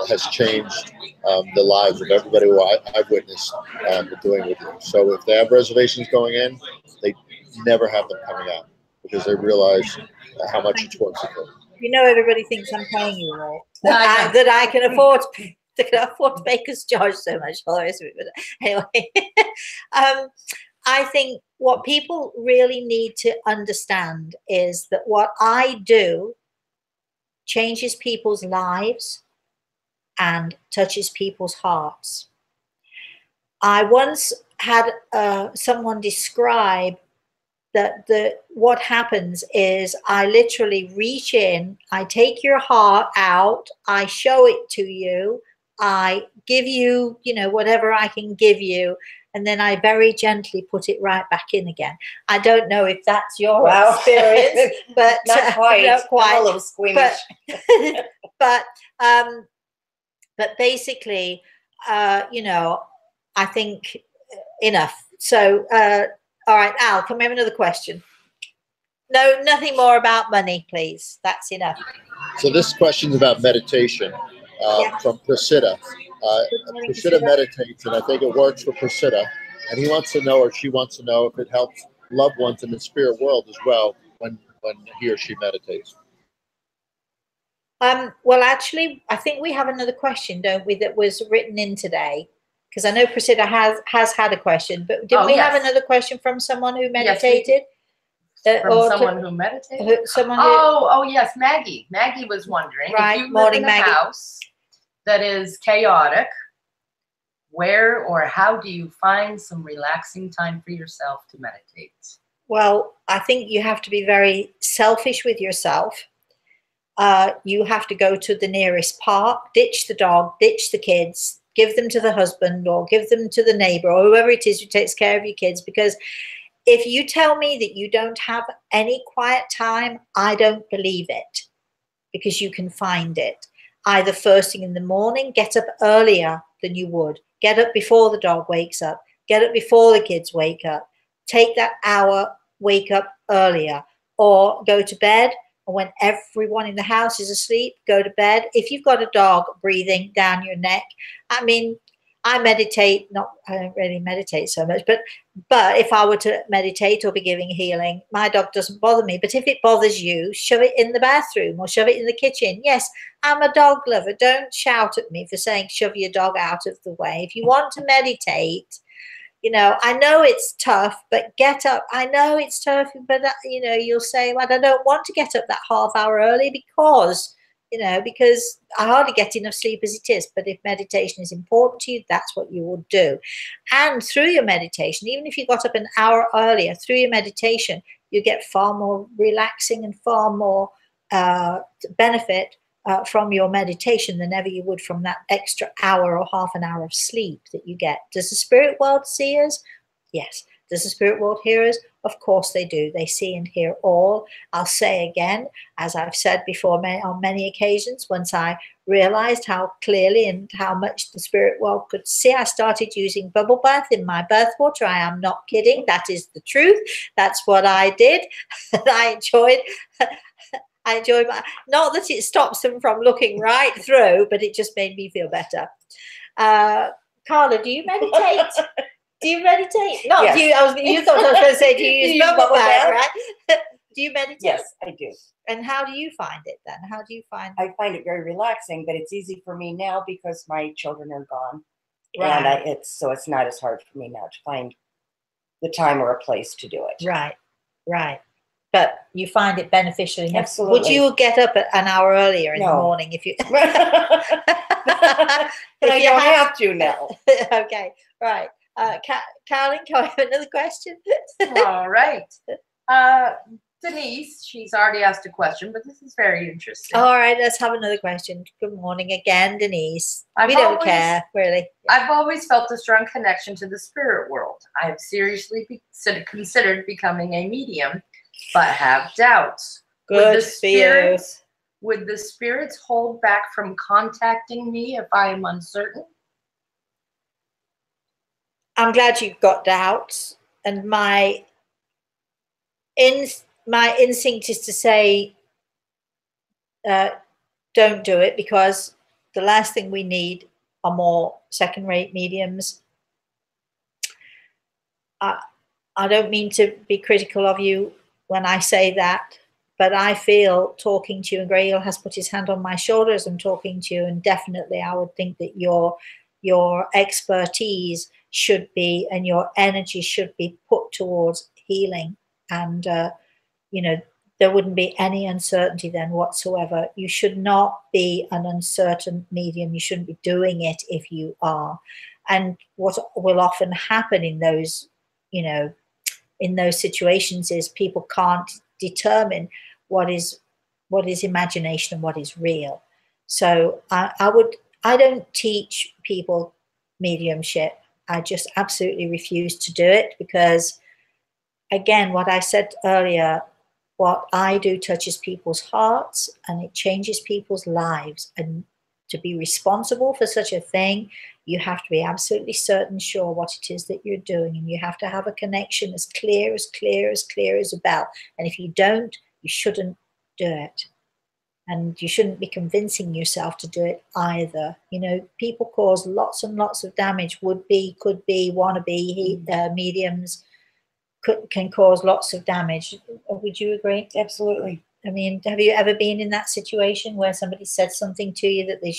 has changed the lives of everybody who I've witnessed doing with you. So if they have reservations going in, they never have them coming out because they realize how much it's worth to them. You know, everybody thinks I'm paying you all I know. that I can afford to pay. They can afford to pay because charge so much for this. But anyway, I think what people really need to understand is that what I do changes people's lives and touches people's hearts. I once had someone describe that what happens is I literally reach in, I take your heart out, I show it to you, I give you, you know, whatever I can give you, and then I very gently put it right back in again. I don't know if that's your experience, but not quite. Not quite. I'm a little squeamish. But basically, you know, I think enough. So, all right, Al, can we have another question? No, nothing more about money, please. That's enough. So this question's about meditation from Priscilla. Priscilla meditates, and I think it works for Priscilla. And he wants to know, or she wants to know, if it helps loved ones in the spirit world as well when he or she meditates. Well, actually, I think we have another question, don't we, that was written in today? Because I know Priscilla has had a question, but did we have another question from someone who meditated? Yes, from someone who meditated? Oh, yes, Maggie. Maggie was wondering, right, if you live in a house that is chaotic, where or how do you find some relaxing time for yourself to meditate? Well, I think you have to be very selfish with yourself. You have to go to the nearest park, ditch the dog, ditch the kids, give them to the husband or give them to the neighbor or whoever it is who takes care of your kids. Because if you tell me that you don't have any quiet time, I don't believe it, because you can find it. Either first thing in the morning, get up earlier than you would. Get up before the dog wakes up. Get up before the kids wake up. Take that hour, wake up earlier, or go to bed. And when everyone in the house is asleep, go to bed. If you've got a dog breathing down your neck, I mean, I meditate, I don't really meditate so much, but if I were to meditate or be giving healing, my dog doesn't bother me. But if it bothers you, shove it in the bathroom or shove it in the kitchen. Yes, I'm a dog lover. Don't shout at me for saying shove your dog out of the way. If you want to meditate, you know, I know it's tough, but get up. I know it's tough, but, you know, you'll say, well, I don't want to get up that half hour early because I hardly get enough sleep as it is. But if meditation is important to you, that's what you will do. And through your meditation, even if you got up an hour earlier, through your meditation, you get far more relaxing and far more benefit from your meditation than ever you would from that extra hour or half an hour of sleep that you get. Does the spirit world see us? Yes. Does the spirit world hear us? Of course they do. They see and hear all. I'll say again, as I've said before on many occasions, once I realized how clearly and how much the spirit world could see, I started using bubble bath in my birth water. I am not kidding. That is the truth. That's what I did. I enjoyed not that it stops them from looking right through, but it just made me feel better. Carla, do you meditate? Do you meditate? No, yes. You thought I was going to say, do you use bubble bath, right? Do you meditate? Yes, I do. And how do you find it then? How do you find it? I find it very relaxing, but it's easy for me now because my children are gone. Right. And it's not as hard for me now to find the time or a place to do it. Right, right. But you find it beneficial enough. Absolutely. Would you get up an hour earlier in the morning if you? But I don't have to now. Okay, right. Carolyn, can I have another question? All right. Denise, she's already asked a question, but this is very interesting. All right, let's have another question. Good morning again, Denise. We don't care, really. I've always felt a strong connection to the spirit world. I have seriously considered becoming a medium, but have doubts. Good for you. Would the spirits hold back from contacting me if I am uncertain? I'm glad you've got doubts, and my instinct is to say don't do it, because the last thing we need are more second-rate mediums. I don't mean to be critical of you when I say that, but I feel talking to you, and Grail has put his hand on my shoulder as I'm talking to you, and definitely I would think that your expertise should be, and your energy should be put towards healing. And, you know, there wouldn't be any uncertainty then whatsoever. You should not be an uncertain medium. You shouldn't be doing it if you are. And what will often happen in those, you know, in those situations is people can't determine what is imagination and what is real. So I don't teach people mediumship. I just absolutely refuse to do it because, again, what I said earlier, what I do touches people's hearts and it changes people's lives. And to be responsible for such a thing, you have to be absolutely certain, sure what it is that you're doing. And you have to have a connection as clear as a bell. And if you don't, you shouldn't do it. And you shouldn't be convincing yourself to do it either. You know, people cause lots and lots of damage. Would be, could be, wannabe mediums can cause lots of damage. Would you agree? Absolutely. I mean, have you ever been in that situation where somebody said something to you that they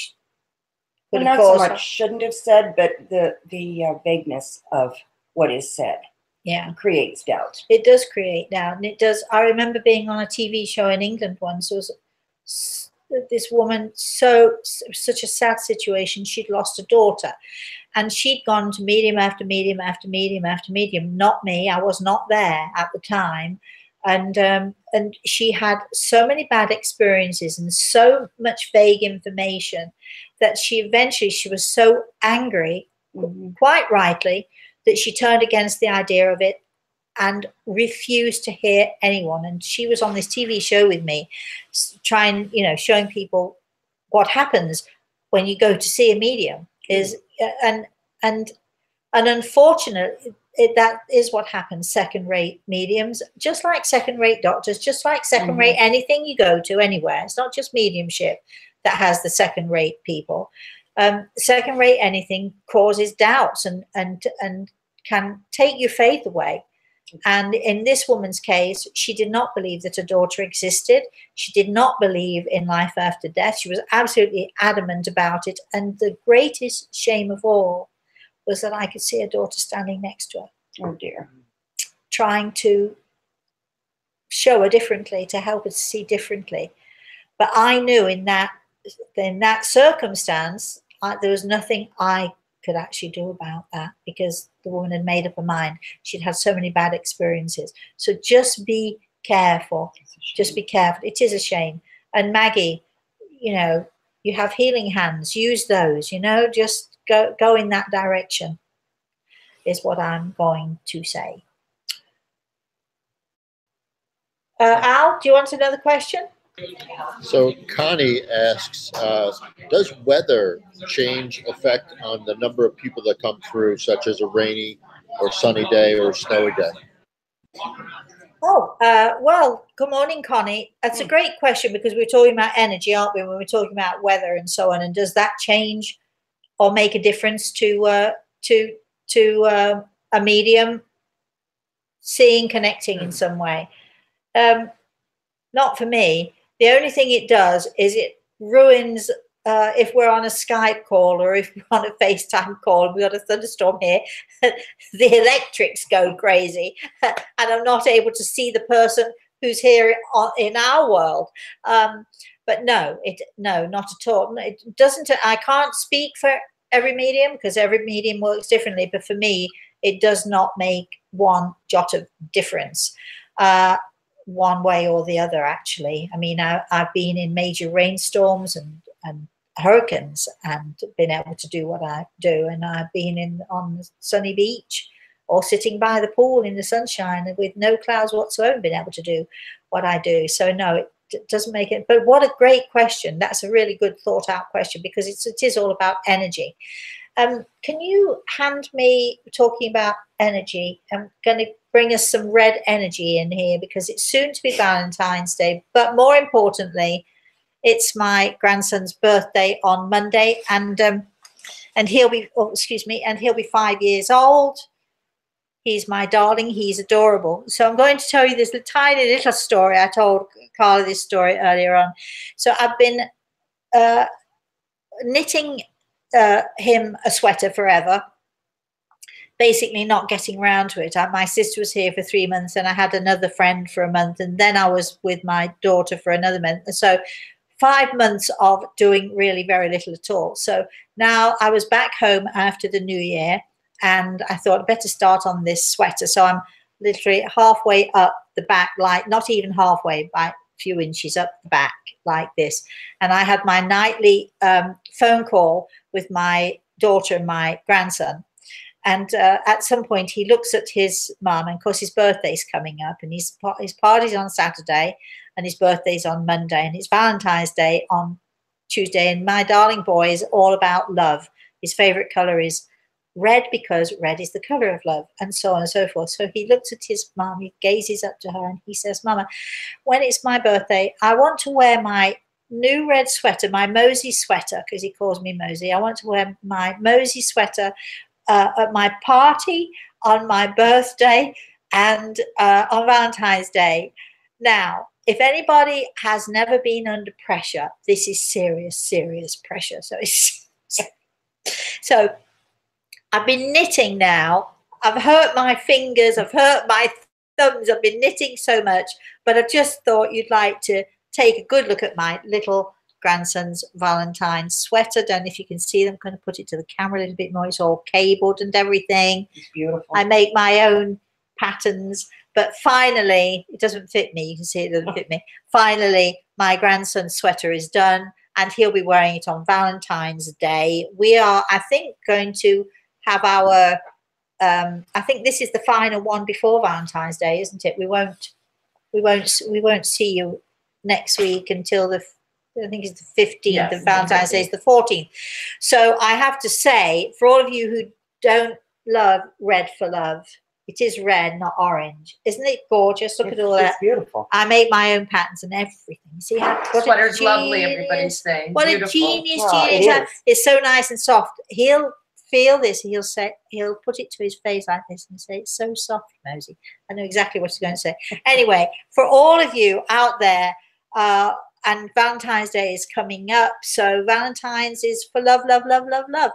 well, not so much shouldn't have said, but the vagueness of what is said, yeah, creates doubt. It does create doubt, and it does. I remember being on a TV show in England once. There was this woman, such a sad situation. She'd lost a daughter, and she'd gone to medium after medium after medium after medium. Not me. I was not there at the time. And she had so many bad experiences and so much vague information that she was so angry, quite rightly, that she turned against the idea of it and refused to hear anyone. And she was on this TV show with me, trying, you know, showing people what happens when you go to see a medium is, and unfortunately, that is what happens. Second-rate mediums, just like second-rate doctors, just like second-rate anything you go to anywhere. It's not just mediumship that has the second-rate people. Second-rate anything causes doubts and can take your faith away. And in this woman's case, she did not believe that her daughter existed. She did not believe in life after death. She was absolutely adamant about it. And the greatest shame of all was that I could see her daughter standing next to her. Oh dear. Trying to show her differently, to help her to see differently. But I knew in that circumstance, there was nothing I could actually do about that because the woman had made up her mind. She'd had so many bad experiences. So just be careful. Just be careful. It is a shame. And Maggie, you know, you have healing hands. Use those, you know, just go in that direction is what I'm going to say. Al, do you want another question? So Connie asks, does weather change effect on the number of people that come through, such as a rainy or sunny day or snowy day? Oh, well, good morning, Connie. That's a great question because we're talking about energy, aren't we? When we're talking about weather and so on, and does that change or make a difference to a medium seeing, connecting in some way? Not for me. The only thing it does is it ruins, if we're on a Skype call or if we're on a FaceTime call, we've got a thunderstorm here, the electrics go crazy and I'm not able to see the person who's here in our world. But no, not at all. It doesn't. I can't speak for every medium because every medium works differently. But for me, it does not make one jot of difference one way or the other, actually. I mean, I've been in major rainstorms and hurricanes and been able to do what I do. And I've been on the sunny beach or sitting by the pool in the sunshine with no clouds whatsoever and been able to do what I do. So no, it doesn't make it. But what a great question. That's a really good thought out question because it is all about energy. Can you hand me, talking about energy, I'm going to bring us some red energy in here because it's soon to be Valentine's Day. But more importantly, It's my grandson's birthday on Monday, and he'll be, oh, excuse me, and he'll be 5 years old. He's my darling. He's adorable. So I'm going to tell you this tiny little story. I told Carla this story earlier on. So I've been knitting him a sweater forever, basically not getting around to it. My sister was here for 3 months, and I had another friend for a month, and then I was with my daughter for another month. So 5 months of doing really very little at all. So now I was back home after the new year, and I thought I'd better start on this sweater. So I'm literally halfway up the back, like not even halfway, by a few inches up the back like this. And I had my nightly phone call with my daughter and my grandson. And at some point he looks at his mum, and of course his birthday's coming up, and his party's on Saturday, and his birthday's on Monday, and it's Valentine's Day on Tuesday. And my darling boy is all about love. His favorite color is red, because red is the color of love, and so on and so forth. So he looks at his mum, he gazes up to her, and he says, Mama, when it's my birthday, I want to wear my new red sweater, my Mosey sweater, because he calls me Mosey. I want to wear my Mosey sweater at my party, on my birthday, and on Valentine's Day. Now, if anybody has never been under pressure, this is serious, serious pressure. So I've been knitting now. I've hurt my fingers, I've hurt my thumbs, I've been knitting so much, but I just thought you'd like to take a good look at my little grandson's Valentine's sweater. Don't know if you can see them. I'm going to put it to the camera a little bit more. It's all cabled and everything. It's beautiful. I make my own patterns, but finally, it doesn't fit me. You can see it doesn't fit me. Finally, my grandson's sweater is done, and he'll be wearing it on Valentine's Day. We are, I think, going to have our, I think this is the final one before Valentine's Day, isn't it? We won't see you next week until I think it's the 15th, yes, and Valentine's Day is the 14th. So I have to say, for all of you who don't love Red for Love, it is red, not orange. Isn't it gorgeous? Look at all that. It's beautiful. I make my own patterns and everything. See how sweater's lovely, everybody's saying. What beautiful. A genius, Oh, genius. It's so nice and soft. He'll feel this. He'll put it to his face like this and say, it's so soft, Mosey. I know exactly what he's going to say. Anyway, for all of you out there, and Valentine's Day is coming up. So Valentine's is for love, love, love, love, love.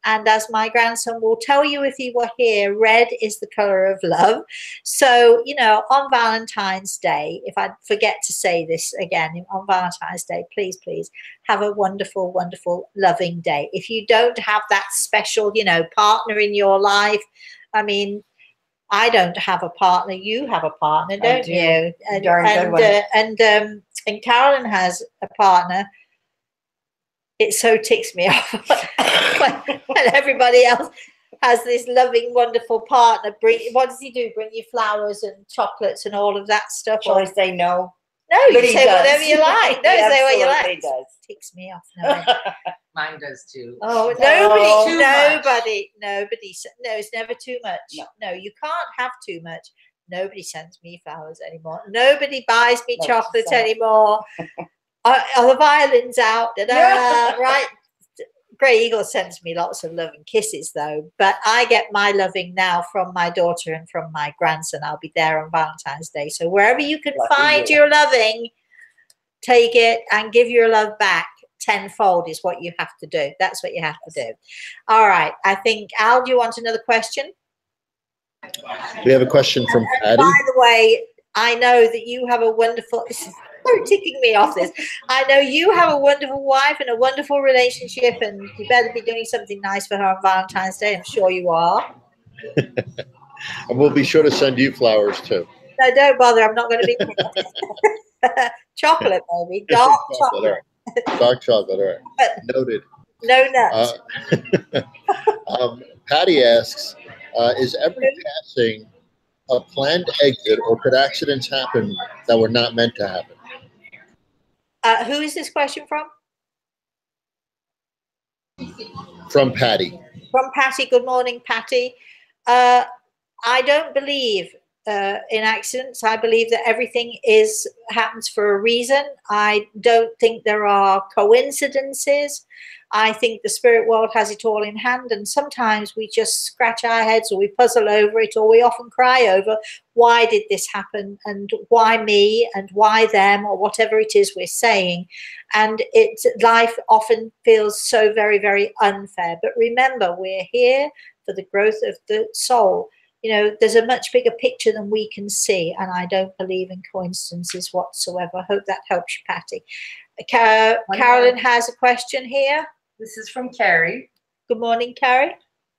And as my grandson will tell you if he were here, red is the color of love. So, you know, on Valentine's Day, if I forget to say this again, on Valentine's Day, please, please have a wonderful, wonderful, loving day. If you don't have that special, you know, partner in your life, I mean, I don't have a partner. You have a partner, don't you? And Carolyn has a partner. It so ticks me off when everybody else has this loving, wonderful partner. What does he do? Bring you flowers and chocolates and all of that stuff? Shall I say no? No, you say whatever you like. No, say what you like. Does. Ticks me off. No. Mine does too. Oh, nobody. No, it's never too much. No, you can't have too much. Nobody sends me flowers anymore. Nobody buys me chocolate anymore. Are the violins out? Right. Grey Eagle sends me lots of love and kisses, though. But I get my loving now from my daughter and from my grandson. I'll be there on Valentine's Day. So wherever you can find your loving, take it and give your love back tenfold is what you have to do. That's what you have to do. All right. I think, Al, do you want another question? We have a question from Patty. By the way, I know that you have a wonderful, this is so ticking me off this. I know you have a wonderful wife and a wonderful relationship, and you better be doing something nice for her on Valentine's Day. I'm sure you are. And we'll be sure to send you flowers too. No, don't bother. I'm not going to be chocolate, maybe. Dark chocolate. Dark chocolate, all right. Noted. No nuts. Patty asks, is every passing a planned exit, or could accidents happen that were not meant to happen? Who is this question from? From Patty. From Patty. Good morning, Patty. I don't believe in accidents. I believe that everything happens for a reason. I don't think there are coincidences. I think the spirit world has it all in hand, and sometimes we just scratch our heads, or we puzzle over it, or we often cry over why did this happen, and why me, and why them, or whatever it is we're saying. And life often feels so very, very unfair. But remember, we're here for the growth of the soul. You know, there's a much bigger picture than we can see, and I don't believe in coincidences whatsoever. I hope that helps you, Patty. Carolyn has a question here. This is from Carrie. Good morning, Carrie.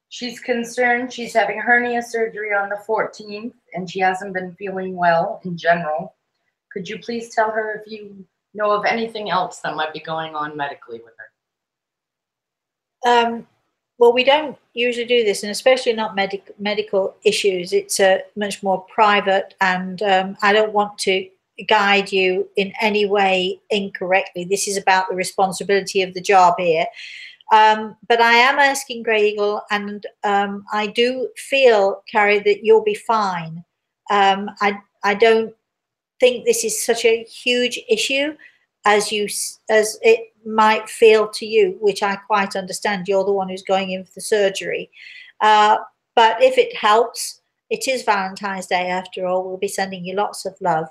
She's concerned. She's having hernia surgery on the 14th, and she hasn't been feeling well in general. Could you please tell her if you know of anything else that might be going on medically with her? Well, we don't usually do this, and especially not medical issues. It's much more private, and I don't want to guide you in any way incorrectly. This is about the responsibility of the job here. But I am asking Grey Eagle, and I do feel, Carrie, that you'll be fine. I don't think this is such a huge issue as it might feel to you, which I quite understand. You're the one who's going in for the surgery. But if it helps, it is Valentine's Day after all. We'll be sending you lots of love.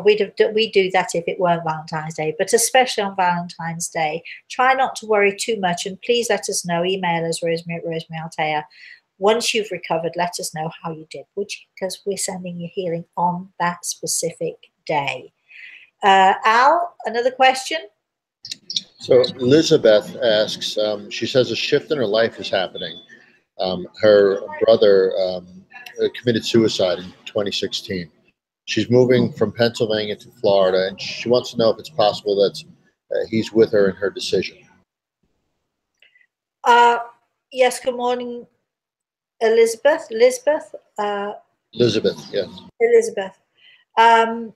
We'd do that if it weren't Valentine's Day, but especially on Valentine's Day, try not to worry too much, and please let us know. Email us, Rosemary at Rosemary Altea. Once you've recovered, let us know how you did, would you? Because we're sending you healing on that specific day. Al, another question? So Elizabeth asks, she says a shift in her life is happening. Her brother committed suicide in 2016. She's moving from Pennsylvania to Florida, and she wants to know if it's possible that he's with her in her decision. Yes, good morning, Elizabeth. Elizabeth, yes. Elizabeth. I'm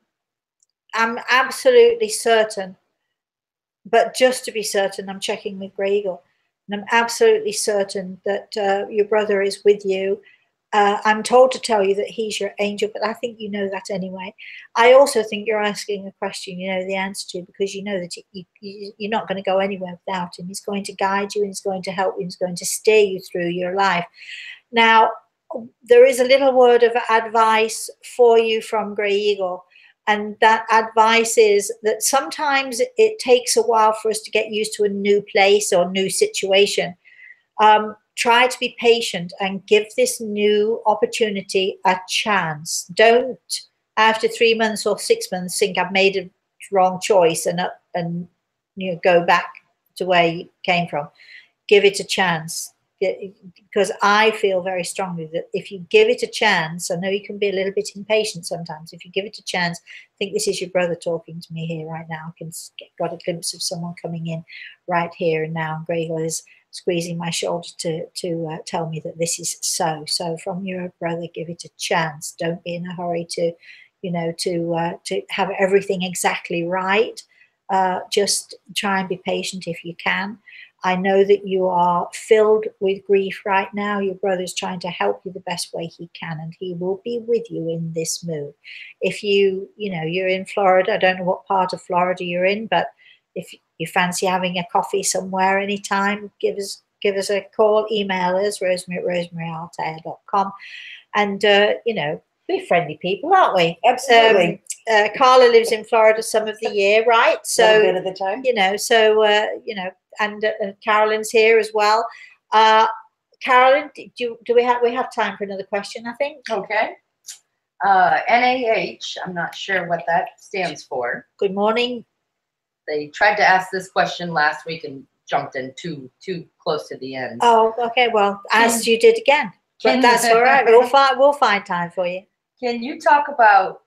absolutely certain, but just to be certain, I'm checking with Grey Eagle, and I'm absolutely certain that your brother is with you. I'm told to tell you that he's your angel, but I think you know that anyway. I also think you're asking a question you know the answer to, because you know that you're not going to go anywhere without him. He's going to guide you, and he's going to help you, and he's going to steer you through your life. Now, there is a little word of advice for you from Grey Eagle, and that advice is that sometimes it takes a while for us to get used to a new place or new situation. Try to be patient and give this new opportunity a chance. Don't, after 3 months or 6 months, think I've made a wrong choice and go back to where you came from. Give it a chance, because I feel very strongly that if you give it a chance, I know you can be a little bit impatient sometimes. If you give it a chance, I think this is your brother talking to me here right now. I can got a glimpse of someone coming in right here and now. Grey Eagle is squeezing my shoulder to tell me that this is so. So from your brother, give it a chance. Don't be in a hurry to have everything exactly right. Just try and be patient if you can. I know that you are filled with grief right now. Your brother's trying to help you the best way he can, and he will be with you in this move. If you're in Florida, I don't know what part of Florida you're in, but if you fancy having a coffee somewhere anytime, give us a call, email us, Rosemary at rosemaryaLtea.com. And, we're friendly people, aren't we? Absolutely. Carla lives in Florida some of the year, right? So, a bit of the time. And Carolyn's here as well. Carolyn, do we have time for another question, I think? Okay. NAH, I'm not sure what that stands for. Good morning. They tried to ask this question last week and jumped in too close to the end. Oh, okay. Well, as you did again. But that's all right. We'll find time for you. Can you talk about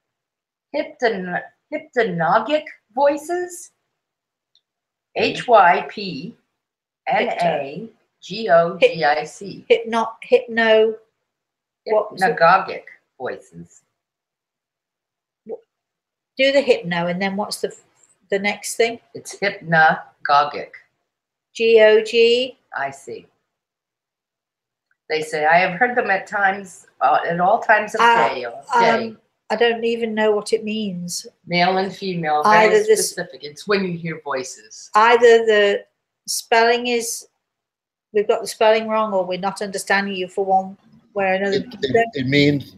hypnagogic voices? HYPNAGOGIC. Hypnagogic voices. Do the hypno, and then what's the next thing? It's hypnagogic. GOGIC. I see. They say, I have heard them at times, at all times of day. I don't even know what it means. Male and female, very specific. It's when you hear voices. Either the spelling is, we've got the spelling wrong, or we're not understanding you for one way or another. It means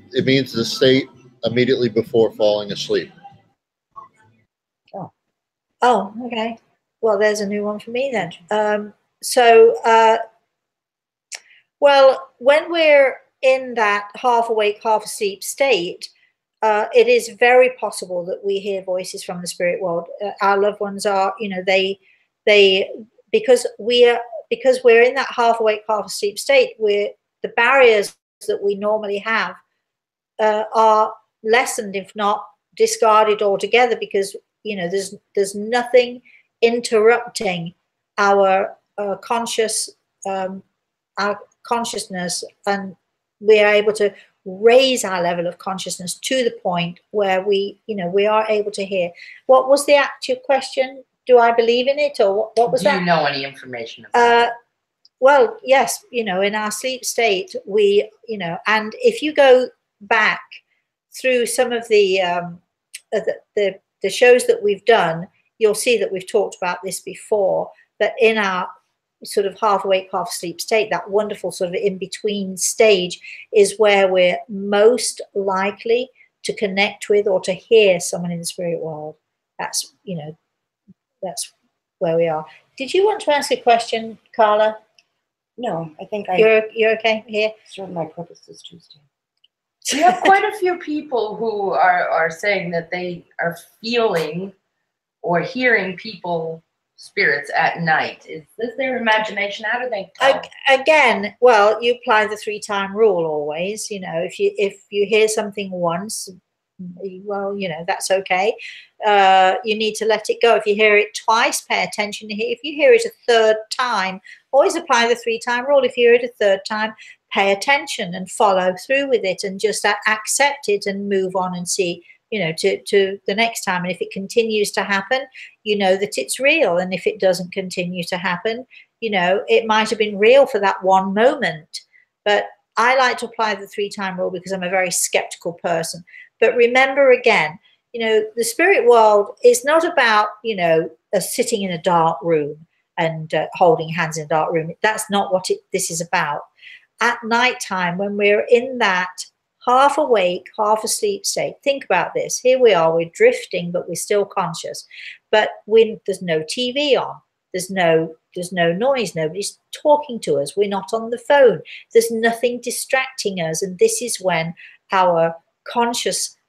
the state immediately before falling asleep. Oh, okay. Well, there's a new one for me then. Well, when we're in that half awake, half asleep state, it is very possible that we hear voices from the spirit world. Our loved ones are, because we're in that half awake, half asleep state, the barriers that we normally have are lessened, if not discarded altogether, because there's nothing interrupting our consciousness, and we are able to raise our level of consciousness to the point where we are able to hear. What was the actual question? Do I believe in it, or what was that? Do you know any information about it? Well, yes, in our sleep state, and if you go back through some of the shows that we've done, you'll see that we've talked about this before, that in our sort of half awake, half asleep state, that wonderful sort of in-between stage is where we're most likely to connect with or to hear someone in the spirit world. That's where we are. Did you want to ask a question, Carla? No, I think you're okay here. Serve my purpose this Tuesday. We have quite a few people who are saying that they are feeling or hearing spirits at night. Is this their imagination? How do they tell? Again, well, you apply the 3-time rule always. If you hear something once, well, that's okay. You need to let it go. If you hear it twice, pay attention. If you hear it a third time, always apply the 3-time rule. If you hear it a third time, pay attention and follow through with it, and just accept it and move on and see, to the next time. And if it continues to happen, that it's real. And if it doesn't continue to happen, it might have been real for that one moment. But I like to apply the 3-time rule because I'm a very skeptical person. But remember again, the spirit world is not about, sitting in a dark room and holding hands in a dark room. That's not what this is about. At night time, when we're in that half awake, half asleep state, think about this. Here we are, we're drifting, but we're still conscious. But there's no TV on. There's no noise. Nobody's talking to us. We're not on the phone. There's nothing distracting us. And this is when our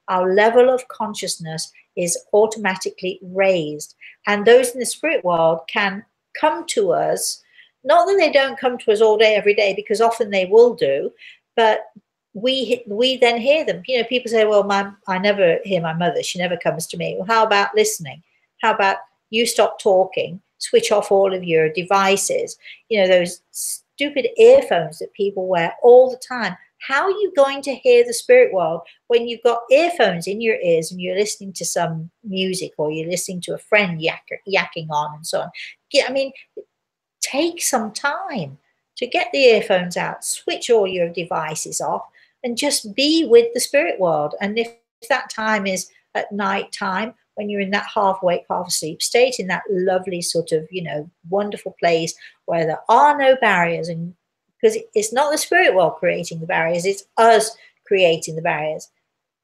level of consciousness is automatically raised. And those in the spirit world can come to us. Not that they don't come to us all day, every day, because often they will do, but we then hear them. People say, well, I never hear my mother. She never comes to me. Well, how about listening? How about you stop talking, switch off all of your devices, those stupid earphones that people wear all the time. How are you going to hear the spirit world when you've got earphones in your ears and you're listening to some music, or you're listening to a friend yakking on and so on? Take some time to get the earphones out, switch all your devices off, and just be with the spirit world. And if that time is at night time, when you're in that half awake, half asleep state, in that lovely sort of, wonderful place where there are no barriers, and because it's not the spirit world creating the barriers, it's us creating the barriers.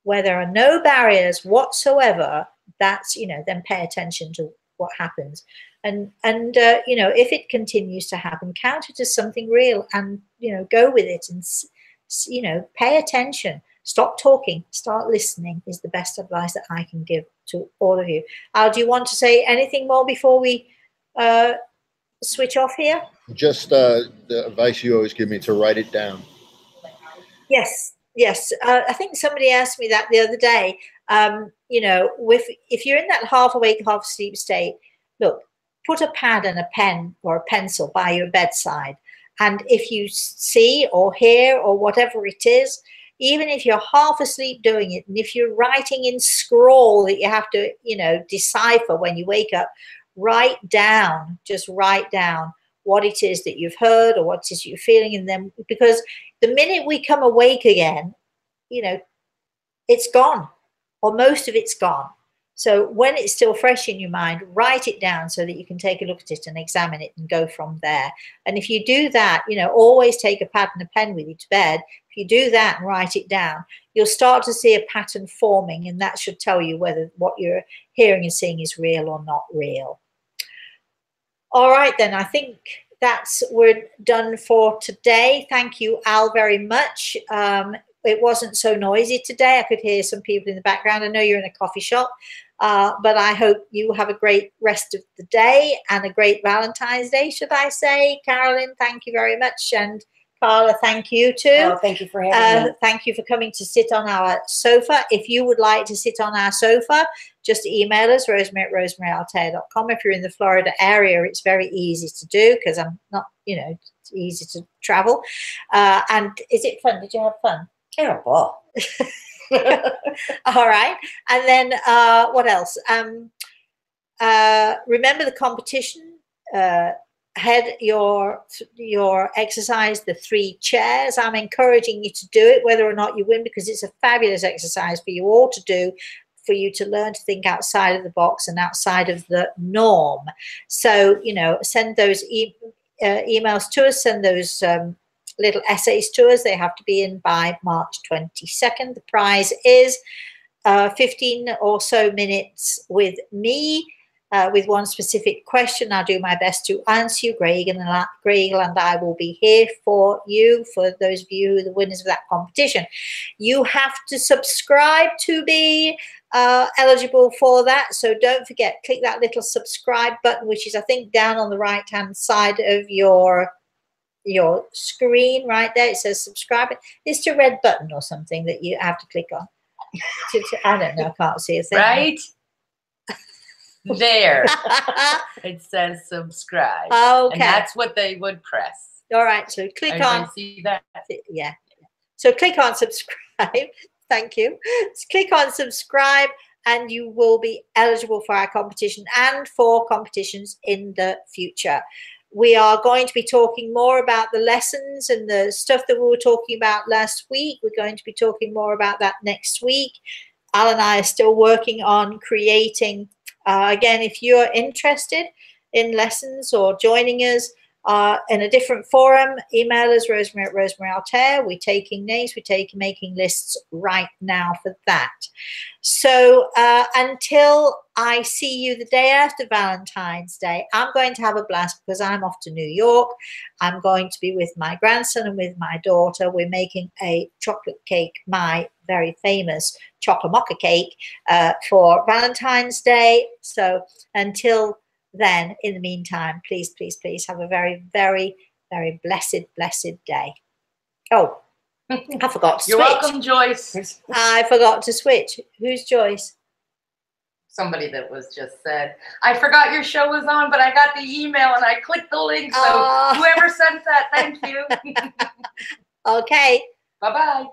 Where there are no barriers whatsoever, that's, then pay attention to what happens. And if it continues to happen, count it as something real, and go with it, and pay attention. Stop talking, start listening is the best advice that I can give to all of you. Al, do you want to say anything more before we switch off here? Just the advice you always give me, to write it down. Yes. I think somebody asked me that the other day. If you're in that half awake, half asleep state, look, put a pad and a pen or a pencil by your bedside. And if you see or hear or whatever it is, even if you're half asleep doing it, and if you're writing in scroll that you have to, decipher when you wake up, just write down what it is that you've heard or what it is you're feeling in them. Because the minute we come awake again, you know, it's gone, or most of it's gone. So when it's still fresh in your mind, write it down so that you can take a look at it and examine it and go from there. And if you do that, you know, always take a pad and a pen with you to bed. If you do that and write it down, you'll start to see a pattern forming, and that should tell you whether what you're hearing and seeing is real or not real. All right, then, I think we're done for today. Thank you, Al, very much. It wasn't so noisy today. I could hear some people in the background. I know you're in a coffee shop, but I hope you have a great rest of the day and a great Valentine's Day, should I say. Carolyn, thank you very much. And Carla, thank you too. Oh, thank you for having me. Thank you for coming to sit on our sofa. If you would like to sit on our sofa, just email us, rosemary@rosemaryaltea.com. If you're in the Florida area, it's very easy to do because I'm not, you know, it's easy to travel. And is it fun? Did you have fun? Terrible. All right. And then what else? Remember the competition. Head your exercise, the 3 chairs. I'm encouraging you to do it, whether or not you win, because it's a fabulous exercise for you all to do, for you to learn to think outside of the box and outside of the norm. So, you know, send those emails to us, send those little essays to us. They have to be in by March 22nd. The prize is 15 or so minutes with me, with one specific question. I'll do my best to answer you. Greg and I will be here for you, for those of you who are the winners of that competition. You have to subscribe to be eligible for that. So don't forget, click that little subscribe button, which is, I think, down on the right-hand side of your screen right there. It says subscribe. It's a red button or something that you have to click on. I don't know. I can't see a thing. Right there. It says subscribe. Okay. And that's what they would press. All right. So click Everybody on. see that? Yeah. So click on subscribe. Thank you. Just click on subscribe and you will be eligible for our competition and for competitions in the future. We are going to be talking more about the lessons and the stuff that we were talking about last week. We're going to be talking more about that next week. Al and I are still working on creating, again, if you're interested in lessons or joining us in a different forum, email us, Rosemary@rosemaryaltea. We're taking names, we're making lists right now for that. So until I see you the day after Valentine's Day, I'm going to have a blast because I'm off to New York. I'm going to be with my grandson and with my daughter. We're making a chocolate cake, my very famous chocolate cake for Valentine's Day. So until then, in the meantime, please, please, please have a very, very, very blessed day. Oh, I forgot to You're switch. welcome, Joyce. I forgot to switch. Who's Joyce? Somebody that was just said, I forgot your show was on, but I got the email and I clicked the link. So whoever sent that, thank you. Okay. Bye-bye.